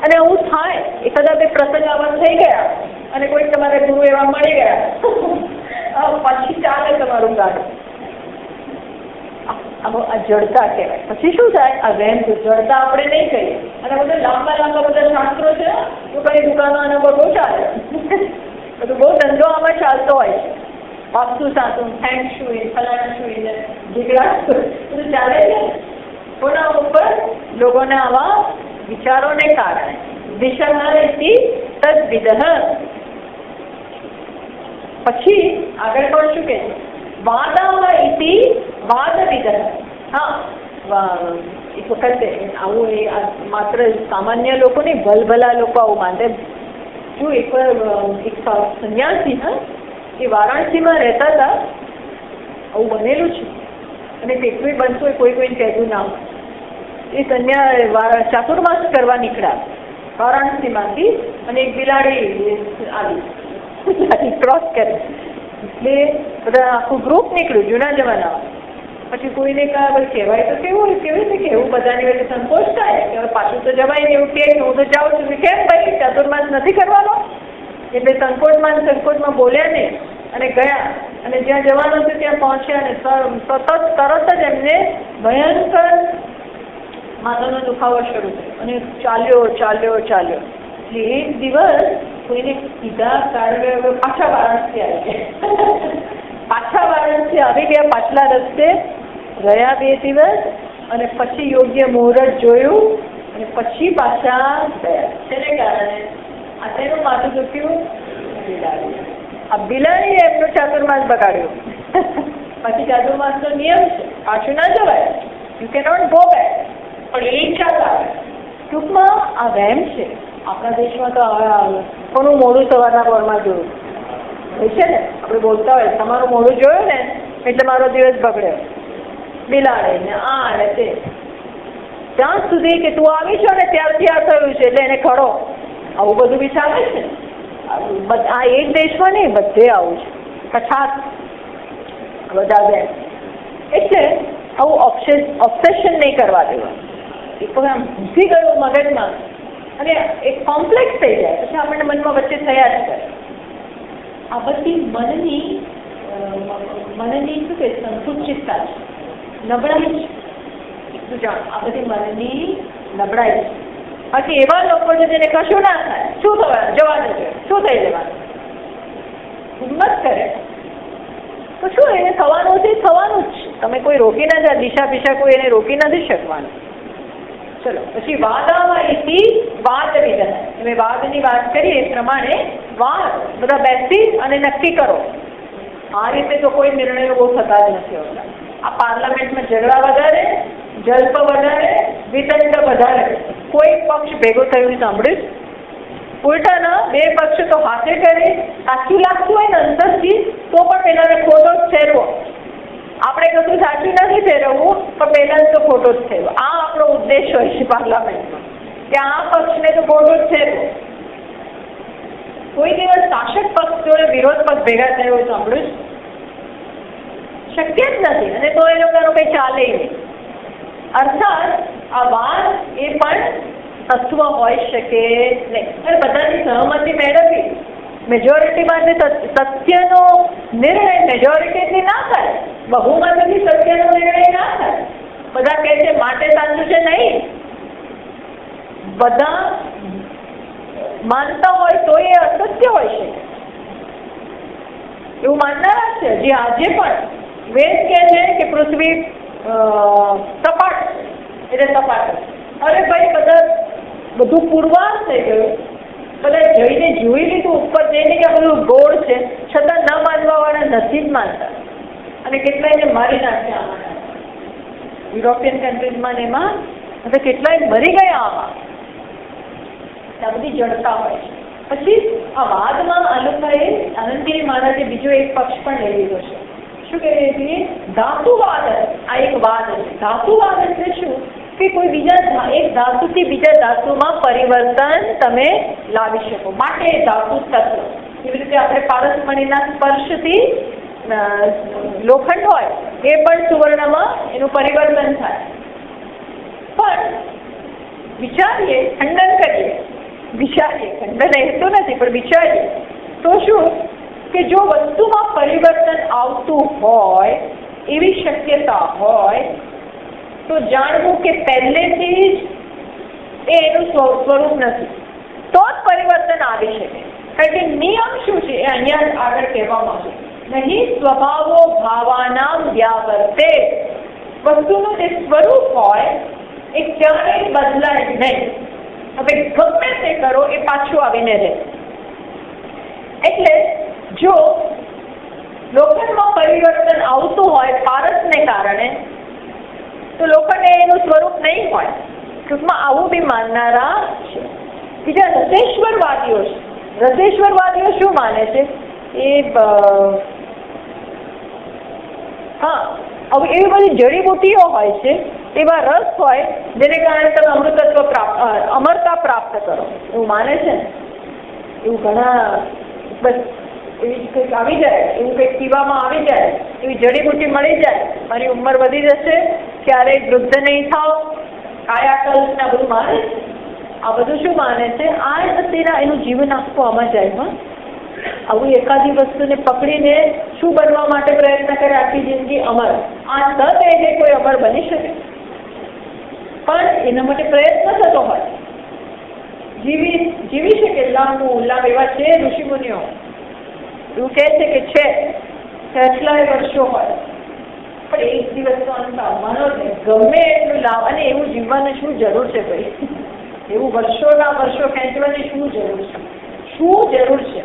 અને આવું થાય એકાદા બે પ્રસંગ આવા થઈ ગયા અને કોઈ તમારા ગુરુ એવા મળી ગયા પછી ચાલે તમારું ગાડું. આ જડતા કહેવાય. પછી શું થાય આ વહેમ જડતા આપણે નહીં કહીએ. અને બધા લાંબા બધા શાસ્ત્રો છે તો કઈ દુકાનો આના પર બહુ ચાલે, બધું બહુ ધંધો આમાં ચાલતો હોય છે. વાસ્તુશાસ્ત્ર ફેંગ શુઈ ફલાણા શુઈ ને ઢીકડા બધું ચાલે છે. કોના ઉપર લોકોને આવા વિચારોને કારણે દિશા તદ્વિદ. પછી આગળ પણ શું કે વાદા ઇતિ વાદવિદ. હા એક વખતે આવું માત્ર સામાન્ય લોકો નહીં ભલભલા લોકો આવું માનતે. જો એક સંન્યાસી એ વારાણસીમાં રહેતા હતા, આવું બનેલું છે અને કેટલું બનતું હોય કોઈને કહેતું ના હોય. એ ચાતુર્માસ કરવા નીકળ્યા વારાણસીમાંથી અને એક બિલાડી આવી ક્રોસ કરી એટલે બધા આખું ગ્રુપ નીકળ્યું જૂના જમાનામાં. પછી કોઈને કહેવાય તો કેવું રીતે કહેવું, બધાની વચ્ચે સંકોચ થાય કે પાછું તો જવાય ને એવું કે હું તો જાઉં છું, કેમ ભાઈ ચાતુર્માસ નથી કરવાનો? એટલે સંકોચમાં બોલ્યા નહીં અને ગયા અને જ્યાં જવાનું છે ત્યાં પહોંચ્યા અને તરત જ એમને ભયંકર માથાનો દુખાવો શરૂ થયો અને ચાલ્યો. એટલે એક દિવસ કોઈને સીધા કારણે પાછા વારાણસી આવી ગયા, પાછલા રસ્તે રહ્યા 2 દિવસ અને પછી યોગ્ય મુહૂર્ત જોયું અને પછી પાછા ગયા. તેને કારણે આ તેનું માથું દુખ્યું બિલાડી. આ બિલાડીએ એમનો ચાતુર્માસ બગાડ્યો. પછી ચાતુર્માસનો નિયમ છે પાછું ના જવાય, યુ કેનોટ ગો બેક, પણ એ ઈચ્છા આવે. ટૂંકમાં આ વહેમ છે. આપણા દેશમાં તો કોનું મોડું સવારના પોરમાં જોયું હોય છે ને, આપણે બોલતા હોય તમારું મોડું જોયું ને એટલે મારો દિવસ બગડ્યો, બિલાડે ને આ ને તે. ત્યાં સુધી કે તું આવી છો ને ત્યારથી આ થયું છે એટલે એને ખડો, આવું બધું બી ચાલે છે. આ એક દેશમાં નહીં, બધે આવું છે. કછાત બધા બેન. એટલે આવું ઓબ્સેશન નહીં કરવા દેવા. એક વખત આમ ઘૂસી ગયું મગજમાં અને એક કોમ્પ્લેક્સ થઈ જાય પછી આપણને મનમાં વચ્ચે થયા જ કરે. આ બધી મનની શું કે સંકુચિતતા છે, નબળાઈ છે. એટલું જાણ આ બધી મનની નબળાઈ છે. બાકી એવા લોકો છે જેને કશું ના થાય, શું થવાનું, જવાનું છે, શું થઈ જવાનું, હિંમત કરે તો શું એને થવાનું છે, થવાનું જ છે. તમે કોઈ રોકી ના જાય, દિશા પીશા કોઈ એને રોકી નથી શકવાનું. ચલો પછી વાદામાં વાદ વિધાન, મેં વાદની વાત કરી એ પ્રમાણે વાદ બધા બેસી અને નક્કી કરો આ રીતે તો કોઈ નિર્ણયો બહુ થતા જ નથી હોતા. આ પાર્લામેન્ટમાં ઝઘડા વધારે, જલ્પ વધારે, વિતંડ વધારે. કોઈ પક્ષ ભેગો થયું સાંભળ્યું? ઉલટાના બે પક્ષ તો હાથે કરી સાચું લાગતું હોય ને અંદરથી તો પણ પેલાને ખોટો જ ઠેરવો. આપણે કશું સાચું નથી ફેરવવું, પણ પહેલાં તો ખોટો જ થયો. આ આપણો ઉદ્દેશ હોય છે પાર્લામેન્ટમાં, કે આ પક્ષને તો ખોટો જ થયો. કોઈ દિવસ શાસક પક્ષ જોડે વિરોધ પક્ષ ભેગા થયો હોય સાંભળ્યું? શક્ય જ નથી. અને તો એ લોકોનું કંઈ ચાલે નહીં. અર્થાત આ વાત એ પણ તત્વ હોઈ શકે નહીં. અને બધાની સહમતિ મેળવવી, મેજોરિટી માટે સત્યનો નિર્ણય મેજોરિટીથી ના થાય, બહુમતીથી સત્યનો નિર્ણય ના થાય. બધા કહે છે માટે સાચું છે, નહીં. બધા માનતા હોય તો એ અસત્ય હોય છે એવું માનનારા છે. જે આજે પણ વેદ કહે છે કે પૃથ્વી સપાટ એટલે સપાટ. અરે ભાઈ બધું પુરવાર થઈ ગયું. બધા જઈને જોઈ લીધું ઉપર જઈને કે આ બધું ગોળ છે, છતાં ન માનવાવાળા નથી જ માનતા. અને કેટલાયને મારી નાખ્યા આમાં. યુરોપિયન કન્ટ્રીઝમાં ને એમાં હવે કેટલાય મરી ગયા આમાં. આ બધી જડતા હોય છે. પછી આ વાદમાં આ લોકોએ આનંદગીરી મહારાજે બીજો એક પક્ષ પણ લઈ લીધો છે. શું કહીએ છીએ? ધાતુવાદ. આ એક વાદ છે. ધાતુવાદ એટલે શું? કે કોઈ બીજા એક ધાતુથી બીજા ધાતુમાં પરિવર્તન તમે લાવી શકો, માટે ધાતુ તત્વ. એવી રીતે આપણે પારસમણીના સ્પર્શથી લોખંડ હોય એ પણ સુવર્ણમાં એનું પરિવર્તન થાય. પણ વિચારીએ, ખંડન કરીએ, વિચારીએ, ખંડન હેતુ નથી પણ વિચારીએ તો શું કે જો વસ્તુમાં પરિવર્તન આવતું હોય એવી શક્યતા હોય તો જાણવું કે પહેલેથી જ એનું સ્વરૂપ નથી, તો જ પરિવર્તન આવી શકે. કારણ કે નિયમ શું છે એ અહીંયા આગળ કહેવામાં આવે, નહીં સ્વભાવો ભાવાનામ વ્યાવર્તે. વસ્તુનું જે સ્વરૂપ હોય એ ક્યારેય બદલાય નહીં. હવે ગમે તે કરો એ પાછું આવીને રહે. એટલે જો લોખંડમાં પરિવર્તન આવતું હોય પારસને કારણે તો લોકોને એનું સ્વરૂપ નહીં હોય. ટૂંકમાં આવું બી માનનારા છે. બીજા રસેશ્વરવાદીઓ છે. રસેશ્વરવાદીઓ શું માને છે? એ હવે એવી બધી જડીબુટીઓ હોય છે, એવા રસ હોય જેને કારણે તમે અમરતા પ્રાપ્ત કરો એવું માને છે ને. એવું ઘણા બસ એવી કંઈક આવી જાય, એવું કંઈક પીવામાં આવી જાય, એવી જડીબુટી મળી જાય, મારી ઉંમર વધી જશે, ક્યારેય વૃદ્ધ નહીં થાવ, કાયાકલ્પ આ બધું માને છે. આ બધું શું માને છે? આ અત્યારે એનું જીવન આખું આમાં જાય. આવું એકાદી વસ્તુને પકડીને શું બનવા માટે પ્રયત્ન કરે આખી જિંદગી? અમર. આ ન કહીને કોઈ અમર બની શકે, પણ એના માટે પ્રયત્ન થતો હોય. જીવી શકે લાંબુ એવા છે ઋષિમુનિઓ, એવું કહે છે કે છે કેટલાય વર્ષો હોય, પણ એક દિવસનો અંત આવવાનો જ નહીં. ગમે એટલું લાભ, અને એવું જીવવાની શું જરૂર છે ભાઈ? એવું વર્ષોના વર્ષો ખેંચવાની શું જરૂર છે? શું જરૂર છે?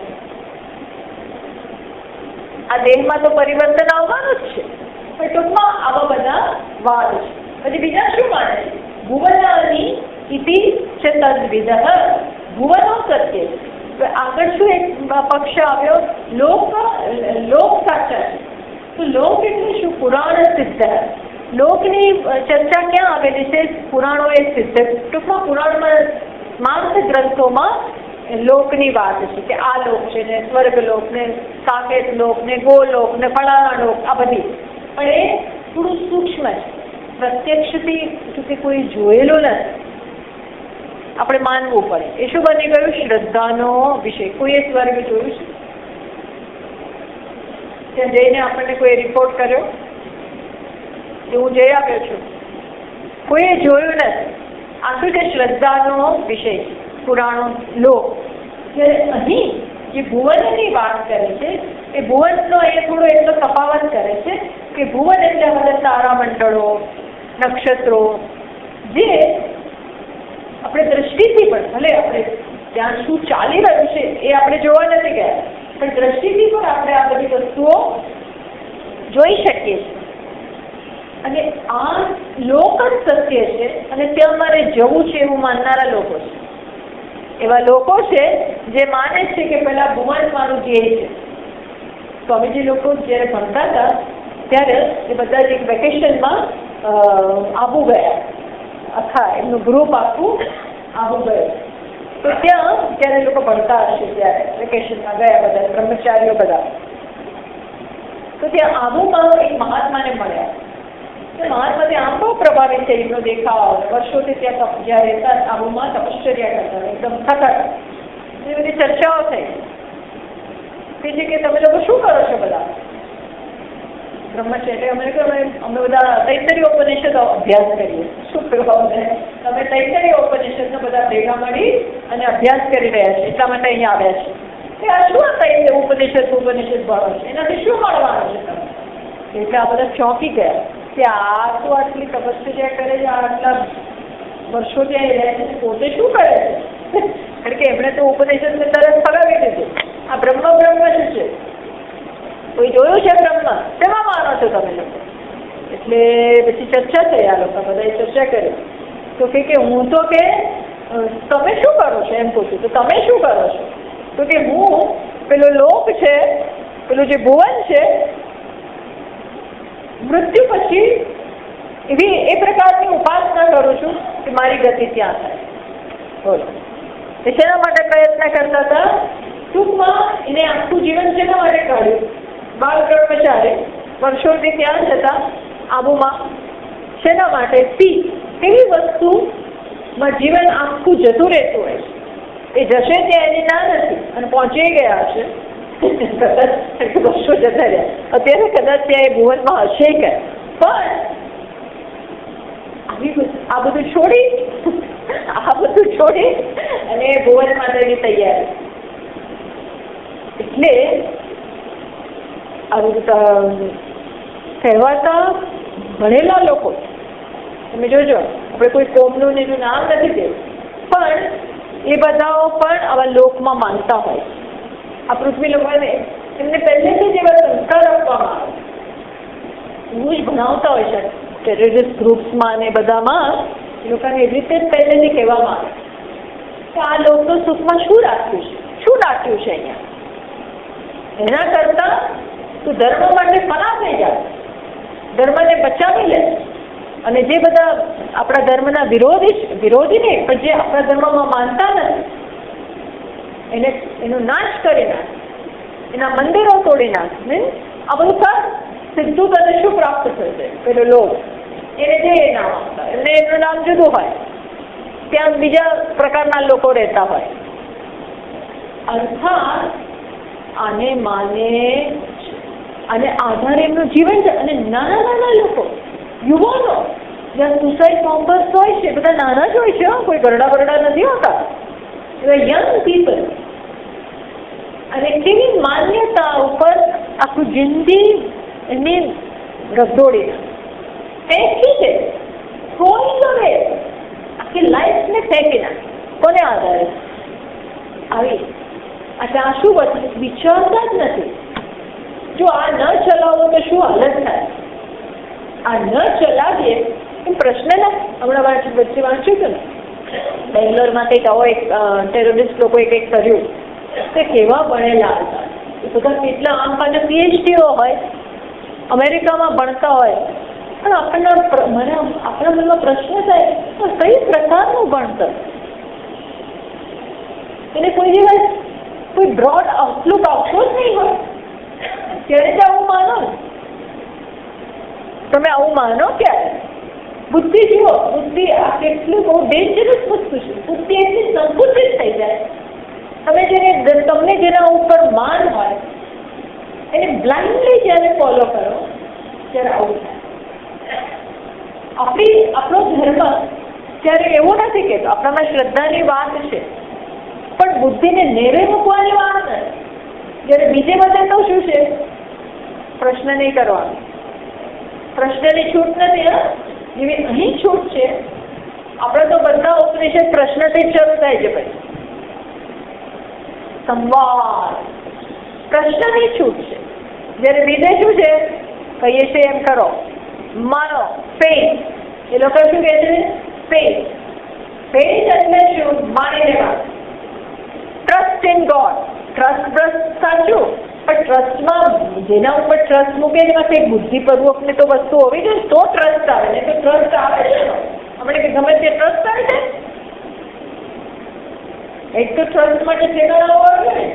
આ દેહમાં તો પરિવર્તન આવવાનું જ છે. પણ ટૂંકમાં આવા બધા વાદ છે. પછી બીજા શું માને છે? ભુવનાની ઇતિ છે તદ્વિદ. ભુવનો સત્ય. આગળ શું એક પક્ષ આવ્યો? લોક સાચા છે. તો લોક એટલે શું? પુરાણ સિદ્ધ. લોકની ચર્ચા ક્યાં આવેલી છે? પુરાણો એ સિદ્ધ. ટૂંકમાં પુરાણમાં માર્ગ ગ્રંથોમાં લોકની વાત છે કે આ લોક છે ને સ્વર્ગલોક ને સાકેત લોક ને ગોલોક ને ફલાણા લોક, આ બધી. પણ એ થોડું સૂક્ષ્મ છે, પ્રત્યક્ષથી કે કોઈ જોયેલો નથી, આપણે માનવું પડે. એ શું બની ગયું? શ્રદ્ધાનો વિષય. કોઈએ સ્વર્ગ જોયું છે? ત્યાં જઈને આપણને કોઈ રિપોર્ટ કર્યો કે હું જઈ આવ્યો છું? કોઈએ જોયું નથી. આ શું છે? શ્રદ્ધાનો વિષય. પુરાણો લોક. અહીં જે ભુવનની વાત કરે છે એ ભુવનનો એ થોડો એટલો તફાવત કરે છે કે ભુવન એટલે બધા તારામંડળો, નક્ષત્રો, જે આપણે દ્રષ્ટિથી પણ, ભલે આપણે ત્યાં શું ચાલી રહ્યું છે એ આપણે જોવા નથી ગયા, પણ દ્રષ્ટિથી પણ આપણે આ બધી વસ્તુઓ જોઈ શકીએ છીએ. અને આ લોક જ સત્ય છે અને ત્યાં અમારે જવું છે એવું માનનારા લોકો છે. એવા લોકો છે જે માને છે કે પેલા ભુવન મારું ધ્યેય છે. સ્વામીજી લોકો જ્યારે ભણતા હતા ત્યારે એ બધા જ એક વેકેશનમાં આબુ ગયા, આખા એમનું ગ્રુપ આખું આબુ ગયું. તો ત્યાં ત્યારે લોકો ભણતા હશે ત્યારે વેકેશનમાં ગયા બધા બ્રહ્મચારીઓ બધા. તો ત્યાં આબુમાં એક મહાત્માને મળ્યા. મહાત્મા ત્યાં આમ બહુ પ્રભાવિત છે એમનો દેખાવ. વર્ષોથી ત્યાં જ્યાં રહેતા આબુમાં તપશ્ચર્યા કરતા, એકદમ થતા. એ બધી ચર્ચાઓ થઈ કે છે કે તમે લોકો શું કરો છો બધા બ્રહ્મચર્ય? અમે બધા તૈત્તરીય ઉપનિષદ અભ્યાસ કરીએ. શું કરવા? તમે તૈત્તરીય ઉપનિષદનો બધા ભેગા મળી અને અભ્યાસ કરી રહ્યા છે એટલા માટે અહીંયા આવ્યા છે. કે આ શું તૈત્તરીય ઉપનિષદ ભણો છે, એનાથી શું મળવાનું છે તમે? એટલે આ બધા ચોંકી ગયા કે આ તો આટલી તપશ્ચર્યા કરે છે, આટલા વર્ષો ત્યાં રહે છે, પોતે શું કરે છે? કારણ કે એમણે તો ઉપનિષદને તરત ફગાવી દીધું. આ બ્રહ્મ જ છે. કોઈ જોયું છે બ્રહ્મ? શેમાં માનો છો તમે લોકો? એટલે પછી ચર્ચા થઈ. આ લોકો બધાએ ચર્ચા કરી. તો કે હું તો કે તમે શું કરો છો એમ પૂછ્યું. તો તમે શું કરો છો? તો કે હું પેલો લોક છે, પેલું જે ભુવન છે, મૃત્યુ પછી એવી એ પ્રકારની ઉપાસના કરું છું કે મારી ગતિ ત્યાં થાય. બોલો, એ શેના માટે પ્રયત્ન કરતા હતા? ટૂંકમાં એને આખું જીવન શેના માટે કાઢ્યું? બાળ બ્રહ્મચારી વર્ષોથી ત્યાં જ હતા આબુમાં. શેના માટે? એવી વસ્તુમાં જીવન આખું જતું રહેતું હોય છે. એ જશે ત્યાં એની ના નથી અને પહોંચી ગયા હશે કદાચ વર્ષો જતા રહ્યા. અત્યારે કદાચ ત્યાં એ ભુવનમાં હશે કે પણ આ બધું છોડી અને ભુવન માટેની તૈયારી. એટલે કહેવાતા ભણેલા લોકો, તમે જોજો, આપણે કોઈ કોમનું એનું નામ નથી દેવું, પણ એ બધાઓ પણ આવા લોકમાં માનતા હોય. આ પૃથ્વી લોકોને એમને પહેલેથી જ એવા સંસ્કાર આપવામાં આવે. એવું જ ભણાવતા હોય છે ટેરરિસ્ટ ગ્રુપ્સમાં ને બધામાં. એ લોકોને એવી રીતે જ પહેલેથી કહેવામાં આવે કે આ લોકનું સુખમાં શું રાખ્યું છે અહીંયા. એના કરતાં તું ધર્મ માટે ફના થઈ જાય, ધર્મને બચાવી લે. અને જે બધા આપણા ધર્મના વિરોધી નહીં, પણ જે આપણા ધર્મમાં માનતા નથી, એનો નાશ કરી નાખ, એના મંદિરો તોડી નાખ. આ બધું કર, સીધું તને શું પ્રાપ્ત થશે? પેલો લોક એને જે નામ આપતા, એમનું નામ જુદું હોય, ત્યાં બીજા પ્રકારના લોકો રહેતા હોય. અર્થાત આને માને અને આધારે એમનું જીવન છે. અને નાના લોકો, યુવાનો, જ્યાં સુસાઇડ બોમ્બર્સ હોય છે, બધા નાના જ હોય છે, કોઈ ગરડા નથી હોતા. Young people. અને કેવી માન્યતા ઉપર આખું જિંદગી એમની રગદોડી ફેંકી છે. કોઈ કરે આખી લાઈફને ફેંકી નાખે. કોને આધારે આવી? એટલે આ શું વિચારતા જ નથી. જો આ ન ચલાવો તો શું હાલત થાય? આ ન ચલાવીએ એમ પ્રશ્ન ના. હમણાં વચ્ચે વાંચ્યું હતું ને, બેંગ્લોરમાં કંઈક આવો એક ટેરરિસ્ટ લોકોએ કંઈક કર્યું. તે કેવા ભણેલા હતા, એ બધા કેટલા આંપાના PhDઓ હોય, અમેરિકામાં ભણતા હોય. પણ આપણા મનમાં પ્રશ્ન થાય, કઈ પ્રકારનું ભણતર? એને કોઈ દિવસ કોઈ બ્રોડ આઉટલુક આવતો જ નહીં હોય. ત્યારે જ આવું માનો. તમે આવું માનો ક્યારે? બુદ્ધિ જુઓ, બુદ્ધિ આ કેટલું બહુ ડેન્જરસ વસ્તુ છે. બુદ્ધિ એટલી સંકુચિત થઈ જાય. તમને જેના ઉપર માન હોય એને બ્લાઇન્ડલી જ્યારે ફોલો કરો ત્યારે આવું થાય. આપણો ધર્મ ત્યારે એવું નથી કહેતો, આપણામાં શ્રદ્ધાની વાત છે, પણ બુદ્ધિને નેવે મૂકવાની વાત નથી. જ્યારે બીજે બધે તો શું છે? પ્રશ્ન નહીં કરવાનો. પ્રશ્નની છૂટ નથી. જેવી અહીં છૂટ છે. આપણે તો બધા ઉપનિષદ પ્રશ્નથી જ શરૂ થાય છે. પછી સંવાદ, પ્રશ્નની છૂટ છે. જ્યારે બીજે શું છે? કહીએ છીએ એમ કરો. માનો, ફેથ. એ લોકો શું કહે છે? ફેથ. ફેથ એટલે શું? માની લેવા. Trust in God. ટ્રસ્ટ સાચું, પણ ટ્રસ્ટમાં જેના ઉપર ટ્રસ્ટ મૂકે એમાં કંઈક બુદ્ધિપૂર્વકની તો વસ્તુ હોવી જોઈએ, તો ટ્રસ્ટ આવે ને. તો ટ્રસ્ટ આવે છે આપણે ગમે તે ટ્રસ્ટ આવે છે. એક તો ટ્રસ્ટ માટે ઠેકાણા હોવા જોઈએ.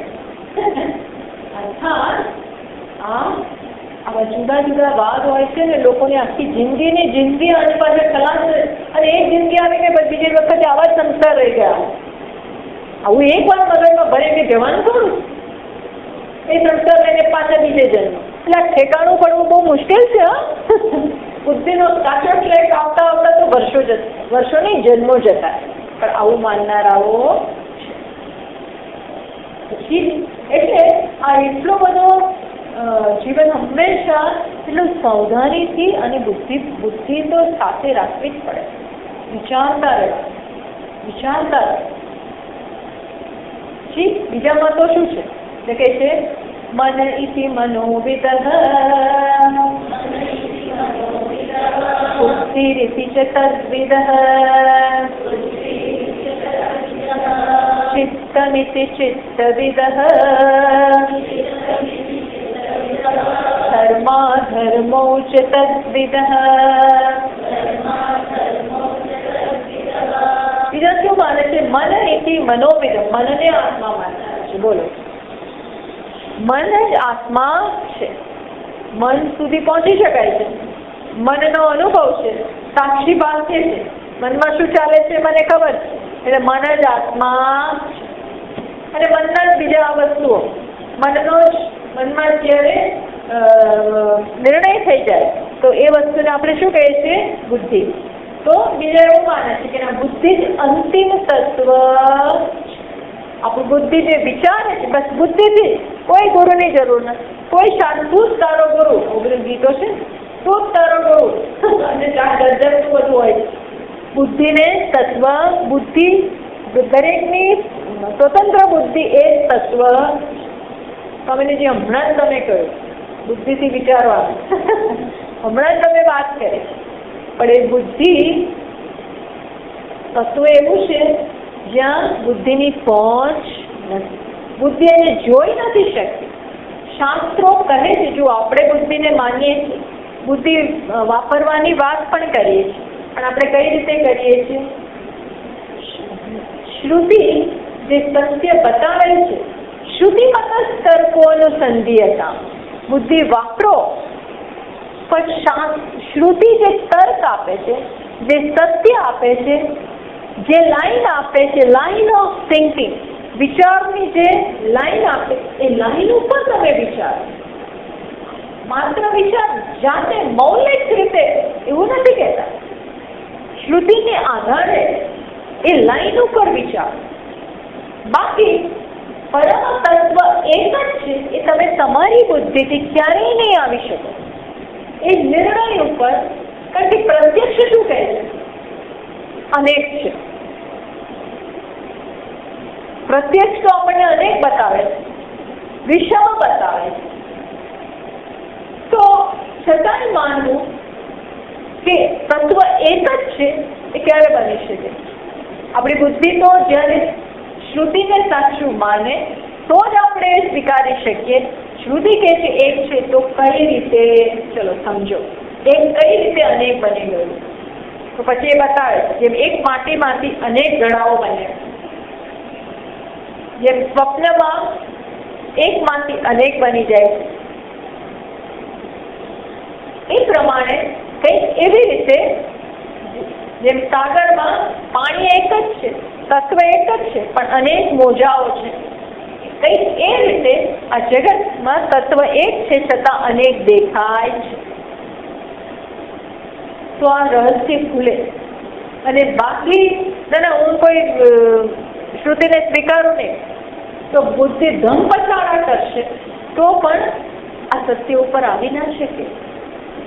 આવા જુદા જુદા વાદ હોય છે ને, લોકોની આખી જિંદગી આની પાસે ખલાસ, અને એક જિંદગી આવીને બીજી વખતે આવા જ સંસાર રહી ગયા. આવું એક વાર મગજમાં ભરે કે જવાનું થોડું એ સંસાર લઈને પાછા બીજે જન્મ. એટલે ઠેકાણું પડવું બહુ મુશ્કેલ છે. બુદ્ધિનો સાચો ટ્રેક આવતા આવતા તો વર્ષો નહીં જન્મો જતા. પણ આવું માનનારાઓ એટલે આ એટલો બધો જીવન હંમેશા એટલું સાવધાનીથી અને બુદ્ધિ તો સાથે રાખવી જ પડે. વિચારતા રહેવા. બીજામાં તો શું છે? એટલે કે છે મન ઇતિ મનોવિદ બુદ્ધિરિતિ ચ તદ્વિદ ચિત્તમિતિ ચિત્તવિદ ધર્મા ધર્મો ચ તદ્વિદ. બીજા શું માને છે? મન ઇતિ મનોવિદ. મનને આત્મા માનનાર છે. બોલો, મન જ આત્મા છે. મન સુધી પહોંચી શકાય છે. મનનો અનુભવ છે, સાક્ષી ભાગ્ય છે. મનમાં શું ચાલે છે મને ખબર છે. એટલે મન જ આત્મા છે. અને મનના જ બીજા વસ્તુઓ મનમાં જ્યારે નિર્ણય થઈ જાય તો એ વસ્તુને આપણે શું કહીએ છીએ? બુદ્ધિ. તો બીજા એવું માને છે કે બુદ્ધિ જ અંતિમ તત્વ. આપણું બુદ્ધિ જે વિચારે છે બસ બુદ્ધિથી, કોઈ ગુરુની જરૂર નથી. કોઈ તું જ તારો ગુરુ, ઓગણીસ ગીતો છે, તું જ તારો ગુરુ. અને ગજબનું બધું હોય. બુદ્ધિને તત્વ, બુદ્ધિ દરેકની સ્વતંત્ર બુદ્ધિ એ તત્વ. તમે જે હમણાં જ તમે કહ્યું બુદ્ધિથી વિચારવાનું, હમણાં જ તમે વાત કરી, પણ એ બુદ્ધિ તત્વ એવું છે જ્યાં બુદ્ધિની પહોંચ નથી. બુદ્ધિ એને જોઈ નથી શકતી. શાસ્ત્રો કહે છે, જો આપણે બુદ્ધિને માનીએ છીએ, બુદ્ધિ વાપરવાની વાત પણ કરીએ છીએ, પણ આપણે કઈ રીતે કરીએ છીએ? શ્રુતિ જે સત્ય બતાવે છે, શ્રુતિમત તર્કોનુસંધિયતા. બુદ્ધિ વાપરો, પણ શ્રુતિ જે તર્ક આપે છે, જે સત્ય આપે છે, જે લાઈન આપે છે, લાઈન ઓફ થિંકિંગ, વિચારની જે લાઈન આપે, એ લાઈન ઉપર તમે વિચારો. માત્ર વિચાર જાતે મૌલિક રીતે એવું નથી કહેતા. શ્રુતિને આધારે એ લાઈન ઉપર વિચાર. બાકી પરમ તત્વ એક જ છે, એ તમે તમારી બુદ્ધિથી ક્યારેય નહીં આવી શકો. એ નિર્ણય ઉપર, કારણ કે પ્રત્યક્ષ શું કહે છે? અનેક છે. પ્રત્યક્ષ તો આપણને અનેક બતાવે છે, વિષમ બતાવે છે. તો છતાંય માનવું કે તત્વ એક જ છે એ ક્યારે બની શકે? આપણી બુદ્ધિ તો જ્યારે શ્રુતિને સાચું માને તો જ આપણે સ્વીકારી શકીએ. શ્રુતિ કહે છે એક છે, તો કઈ રીતે? ચલો સમજો, એક કઈ રીતે અનેક બની ગયું? તો પછી એ બતાવે છે જેમ એક માટીમાંથી અનેક ઘડાઓ બને, જેમ સ્વપ્નમાં એકમાંથી અનેક બની જાય છે, એ પ્રમાણે કંઈક એવી રીતે જેમ સાગરમાં પાણી એક જ છે, તત્વ એક જ છે, પણ અનેક મોજાઓ છે. કંઈક એ રીતે આ જગતમાં તત્વ એક છે છતાં અનેક દેખાય છે. તો આ રહસ્ય ખુલે. અને બાકી ના હું કોઈ શ્રુતિને સ્વીકારું નહીં તો બુદ્ધિ ધમ પછાડા કરશે તો પણ આ સત્ય ઉપર આવી ના શકે.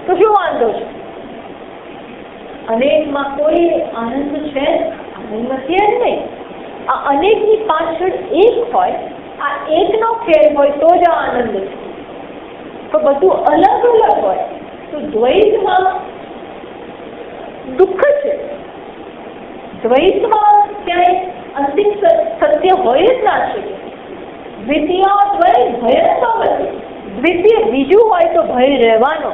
તો શું વાંધો છે? અનેકમાં કોઈ આનંદ છે? આનંદમાંથી જ નહીં. આ અનેકની પાછળ એક હોય, આ એકનો ખેલ હોય તો જ આ આનંદ છે. તો બધું અલગ અલગ હોય તો દ્વૈતમાં દુઃખ છે, દ્વૈતમાં ક્યાંય અંતિમ સત્ય હોય જ ના શકે. દ્વિતીય દ્વૈત ભય તો નથી, દ્વિતીય બીજું હોય તો ભય રહેવાનો.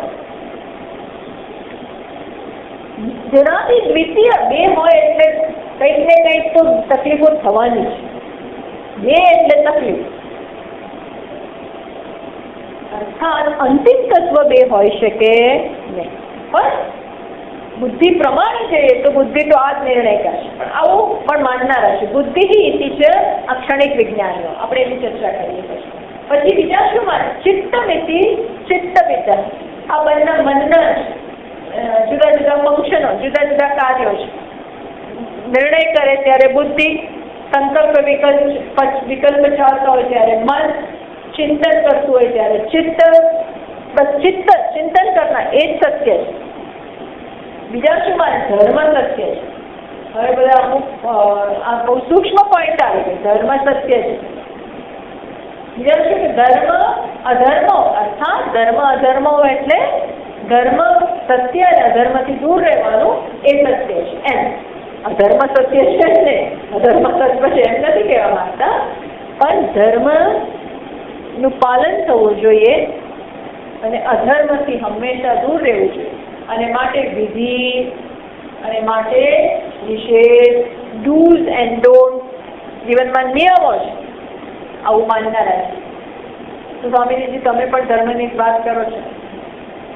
જેનાથી દ્વિતીય બે હોય એટલે કંઈક ને કંઈક તો તકલીફો થવાની છે. બે એટલે તકલીફ. અર્થાત અંતિમ તત્વ બે હોઈ શકે નહીં. પણ બુદ્ધિ પ્રમાણે જોઈએ તો બુદ્ધિ તો આ જ નિર્ણય કરશે, પણ આવું પણ માનનારા છે. બુદ્ધિ ઇતિ છે અક્ષણિક વિજ્ઞાનીઓ, આપણે એની ચર્ચા કરીએ પછી. પછી બીજા શું માને? ચિત્તમિતિ ચિત્તવિદ. આ બંને મનના જુદા જુદા ફંક્શનો, જુદા જુદા કાર્યો છે. નિર્ણય કરે ત્યારે બુદ્ધિ, સંકલ્પ વિકલ્પ ચાલતા હોય ત્યારે મન, ચિંતન કરતું હોય ત્યારે ચિત્ત. બસ ચિંતન કરના એ જ સત્ય છે. બીજા શું માને? ધર્મ સત્ય છે. હવે બધા અમુક આ બહુ સૂક્ષ્મ પોઈન્ટ આવે છે. ધર્મ સત્ય છે. બીજા શું કે ધર્મ અધર્મો, અર્થાત ધર્મ અધર્મો એટલે ધર્મ સત્ય અને અધર્મથી દૂર રહેવાનું એ સત્ય છે. એમ અધર્મ સત્ય છે જ ને, અધર્મ તત્વ છે એમ નથી કહેવા માંગતા, પણ ધર્મનું પાલન થવું જોઈએ અને અધર્મથી હંમેશા દૂર રહેવું જોઈએ. અને માટે વિધિ અને માટે નિષેધ, ડૂઝ એન્ડ ડોન્ટ જીવનમાં નિયમો છે. આવું માનનારા છે. તો સ્વામીજી તમે પણ ધર્મની વાત કરો છો.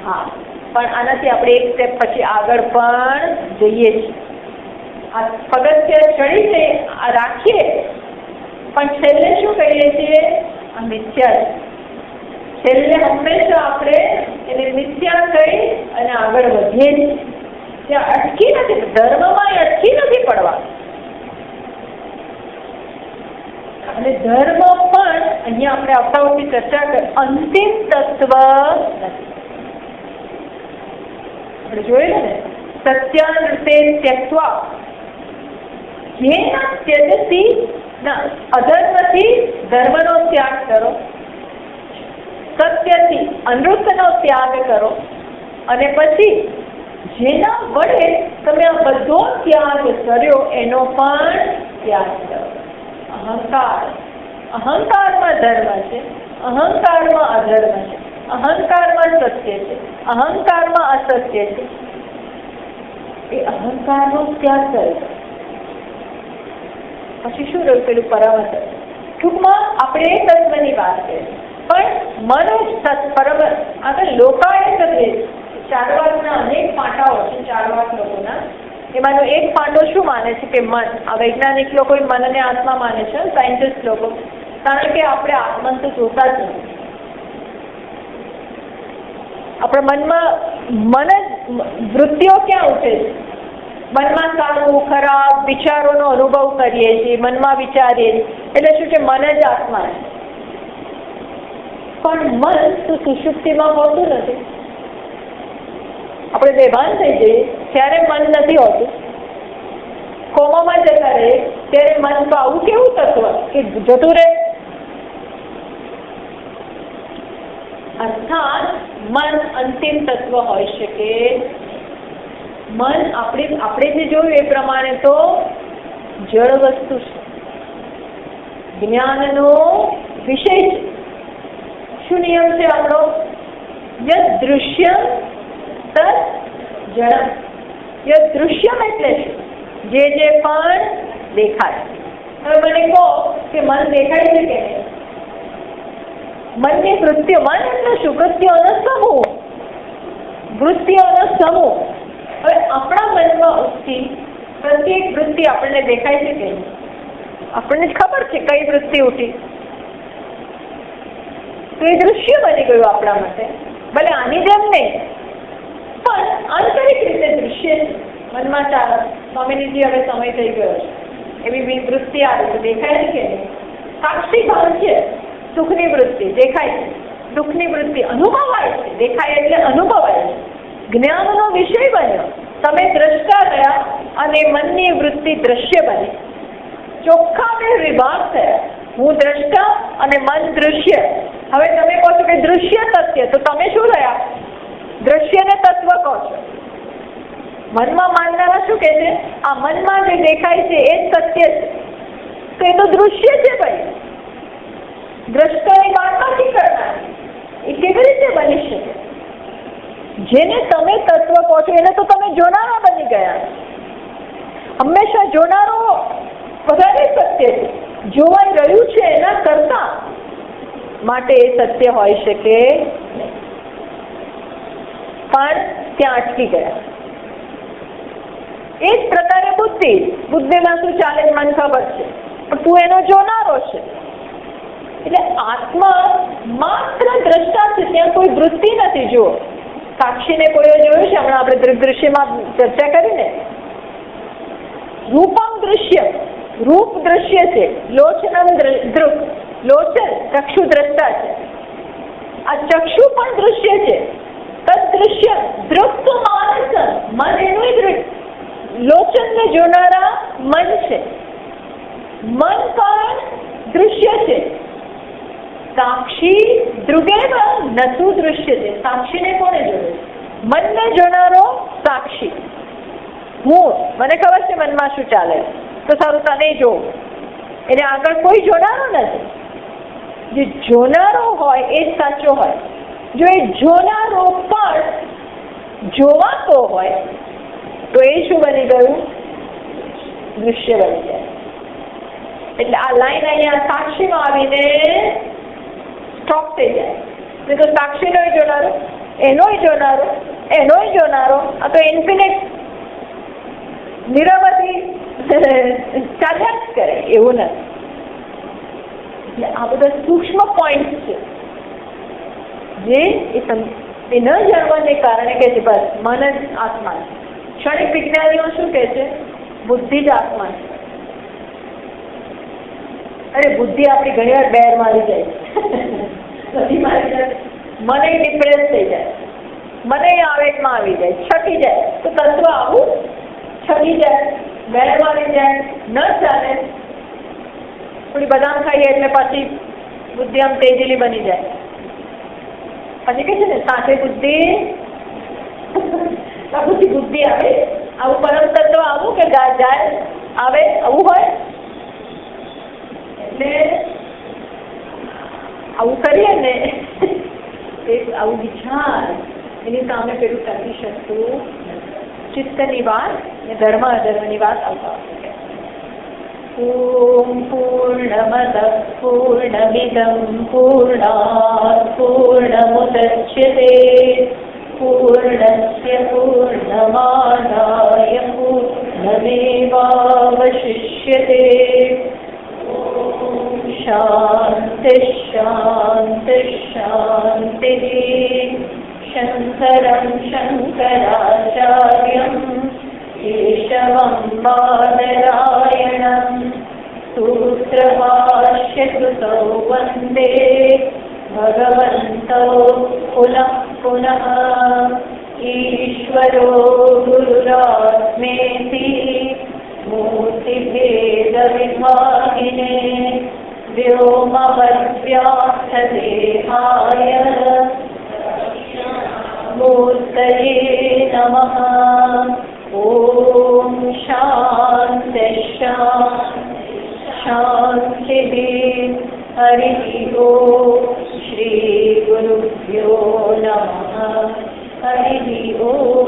હા, પણ આનાથી આપણે એક સ્ટેપ પછી આગળ પણ જઈએ છીએ. આ પગથિયે ચડીને આ રાખીએ, પણ છેલ્લે શું કહીએ છીએ? આ મિથ્યા છે. છેલ્લે હંમેશા આપણે એને મિથ્યા કહી અને આગળ વધીએ છીએ. ત્યાં અટકી નથી, ધર્મમાં અટકી નથી પડવા. અને ધર્મ પણ અહીંયા આપણે આવતા વખતે ચર્ચા કરી, અંતિમ તત્વ નથી. આપણે જોયેલું ને, સત્યાનૃતે ત્યક્ત્વા જેના ત્યજતી ના અધર્મથી ધર્મનો ત્યાગ કરો, સત્યથી અનૃતનો ત્યાગ કરો, અને પછી જેના વડે તમે આ બધો ત્યાગ કર્યો એનો પણ ત્યાગ કરો. અહંકાર, અહંકારમાં ધર્મ છે, અહંકારમાં અધર્મ છે, અહંકારમાં સત્ય છે, અહંકારમાં અસત્ય છે. એ અહંકારનો ત્યાગ કરે. પછી શું રહ્યું? પેલું પરામર્શ. ટૂંકમાં આપણે એ તત્વની વાત કરીએ, પણ મન પરમ આગળ લોકાએ કરીએ. ચારવાકના અનેક પાટાઓ છે, ચારવાક લોકોના. એમાંનો એક પાટો શું માને છે કે મન, આ વૈજ્ઞાનિક લોકો મનને આત્મા માને છે, સાયન્ટિસ્ટ લોકો, કારણ કે આપણે આત્માને તો જોતા જ નથી. આપણા મનમાં વૃત્તિઓ ક્યાં ઉઠે છે? મનમાં સારું ખરાબ વિચારોનો અનુભવ કરીએ છીએ, મનમાં વિચારીએ છીએ, એટલે શું છે? મન જ આત્મા છે. પણ મન તો સુષુપ્તિમાં હોતું નથી. આપણે બેભાન થઈ જઈએ ત્યારે મન નથી હોતું. કોમામાં જતા રહે ત્યારે મન તો આવું કેવું તત્વ કે જતું રહે. અર્થાત મન અંતિમ તત્વ હોઈ શકે. મન આપણે જે જોયું એ પ્રમાણે તો જળ વસ્તુ છે, જ્ઞાનનો વિષય છે. શું નિયમ છે આપણો? યદ દૃશ્યમ તદ જડમ. યદ દૃશ્યમ એટલે શું? જે પણ દેખાય. હવે મને કહો કે મન દેખાય છે કે નહીં? મનની વૃત્તિઓ, મન એટલે શું? વૃત્તિઓનો સમૂહ, વૃત્તિઓનો સમૂહ. હવે આપણા મનમાં ઉઠતી પ્રત્યેક વૃત્તિ આપણને દેખાય છે કે નહીં? આપણને ખબર છે કઈ વૃત્તિ ઉઠી, તો એ દૃશ્ય બની ગયું આપણા માટે. ભલે આની જેમ નહીં, પણ આંતરિક રીતે દૃશ્ય છે. મનમાં ચાલો સ્વામીજી હવે સમય થઈ ગયો છે, એવી વૃત્તિ આવે છે, દેખાય છે કે નહીં? સાક્ષી ભાવ છે, સુખની વૃત્તિ દેખાય છે, દુઃખની વૃત્તિ અનુભવાય છે. દેખાય એટલે અનુભવાય છે. જ્ઞાનનો વિષય બન્યો, તમે દ્રષ્ટા થયા અને મનની વૃત્તિ દ્રશ્ય બની. ચોખ્ખા બે વિભાગ થયા, હું દ્રષ્ટા અને મન દૃશ્ય. હવે તમે કહો છો કે દૃશ્ય સત્ય, તો તમે શું રહ્યા? દ્રશ્યને તત્વ કહો છો. મનમાં માનનારા શું કહે છે? આ મનમાં જે દેખાય છે એ જ સત્ય છે. તો એ તો દૃશ્ય છે ભાઈ. દ્રષ્ટાની વાત નથી કરનાર. એ કેવી રીતે બની શકે? જેને તમે તત્વ કહો છો એને તો તમે જોનારા બની ગયા. હંમેશા જોનારો વધારે સત્ય છે. જોવાઈ રહ્યું છે એના કરતા માટે એ સત્ય હોઈ શકે નહીં. પણ ત્યાં અટકી ગયા. એ જ પ્રકારે બુદ્ધિમાં શું ચાલે મને ખબર છે, પણ તું એનો જોનારો છે. એટલે આત્મા માત્ર દ્રષ્ટા છે, ત્યાં કોઈ વૃત્તિ નથી. જુઓ, સાક્ષીને કોઈએ જોયું છે? હમણાં આપણે દૃશ્યમાં ચર્ચા કરીને રૂપમ દૃશ્ય, રૂપ દ્રશ્ય છે. લોચનમ દૃક, લોચન ચક્ષુ દ્રષ્ટા છે. આ ચક્ષુ પણ દૃશ્ય છે. તદ દૃશ્ય દૃક તો માનસ, મન એનું દૃક. લોચન ને જોનારા મન છે. મન પણ દૃશ્ય છે. સાક્ષી દૃગેવ નતું દૃશ્ય છે. સાક્ષીને કોને જોયું? મનને જોનારો સાક્ષી. હું, મને ખબર છે મનમાં શું ચાલે, તો સારું તને જોઉં. એને આગળ કોઈ જોનારો નથી. જે જોનારો હોય એ જ સાચો હોય. જો એ જોનારો પણ જોવાતો હોય તો એ શું બની ગયું? દૃશ્ય બની જાય. એટલે આ લાઈન અહીંયા સાક્ષીમાં આવીને સ્ટોપ થઈ જાય. તો સાક્ષીનોય જોનારો, એનોય જોનારો, એનોય જોનારો, આ તો ઇન્ફિનિટ નિરવધિ ચાલ્યા જ કરે એવું નથી. એટલે આ બધા સૂક્ષ્મ પોઈન્ટ છે જે એ ન જાણવાને કારણે કહે છે બસ મન જ આત્મા છે. ક્ષણિક વિજ્ઞાનીઓ શું કહે છે? બુદ્ધિ જ આત્મા છે. અરે બુદ્ધિ આપણી ઘણી વાર બેર મારી જાય, મને ડિપ્રેસ થઈ જાય, મને આવેગમાં આવી જાય, છકી જાય. તો તત્વ આવું છકી જાય, બેર મારી જાય, ન ચાલે. થોડી બદામ ખાઈએ એટલે પછી બુદ્ધિ આમ તેજેલી બની જાય. પછી કે છે ને સાથે બુદ્ધિ બુદ્ધિ આવે. આવું પરમ તત્વ આવું કે જાય આવે આવું હોય. એટલે આવું કરીએ ને આવું વિચાર એની સામે પેલું ટકી શકતું ચિત્તની વાત ને ધર્મ અધર્મની વાત આવતા. ઓમ પૂર્ણમદ પૂર્ણમિદં પૂર્ણાત પૂર્ણમુદચ્યતે પૂર્ણસ્ય પૂર્ણમાદાય પૂર્ણમેવાવશિષ્યતે. શાંતિ શાંતિ શાંતિ. શંકરં શંકરાચાર્યં કેશવં બાદરાયણં સૂત્રભાષ્યકૃતૌ વંદે ભગવन्तौ પુનઃ પુનઃ. ઈશ્વરો ગુરુરાત્મેતિ મૂર્તિભેદવિભાગિને વ્યોમવદ્વ્યાપ્તદેહાય મૂર્તये નમઃ. ઓમ શાંતિ શાંતિ. હરિ ઓમ. શ્રી ગુરુભ્યો નમઃ. હરિ ઓમ.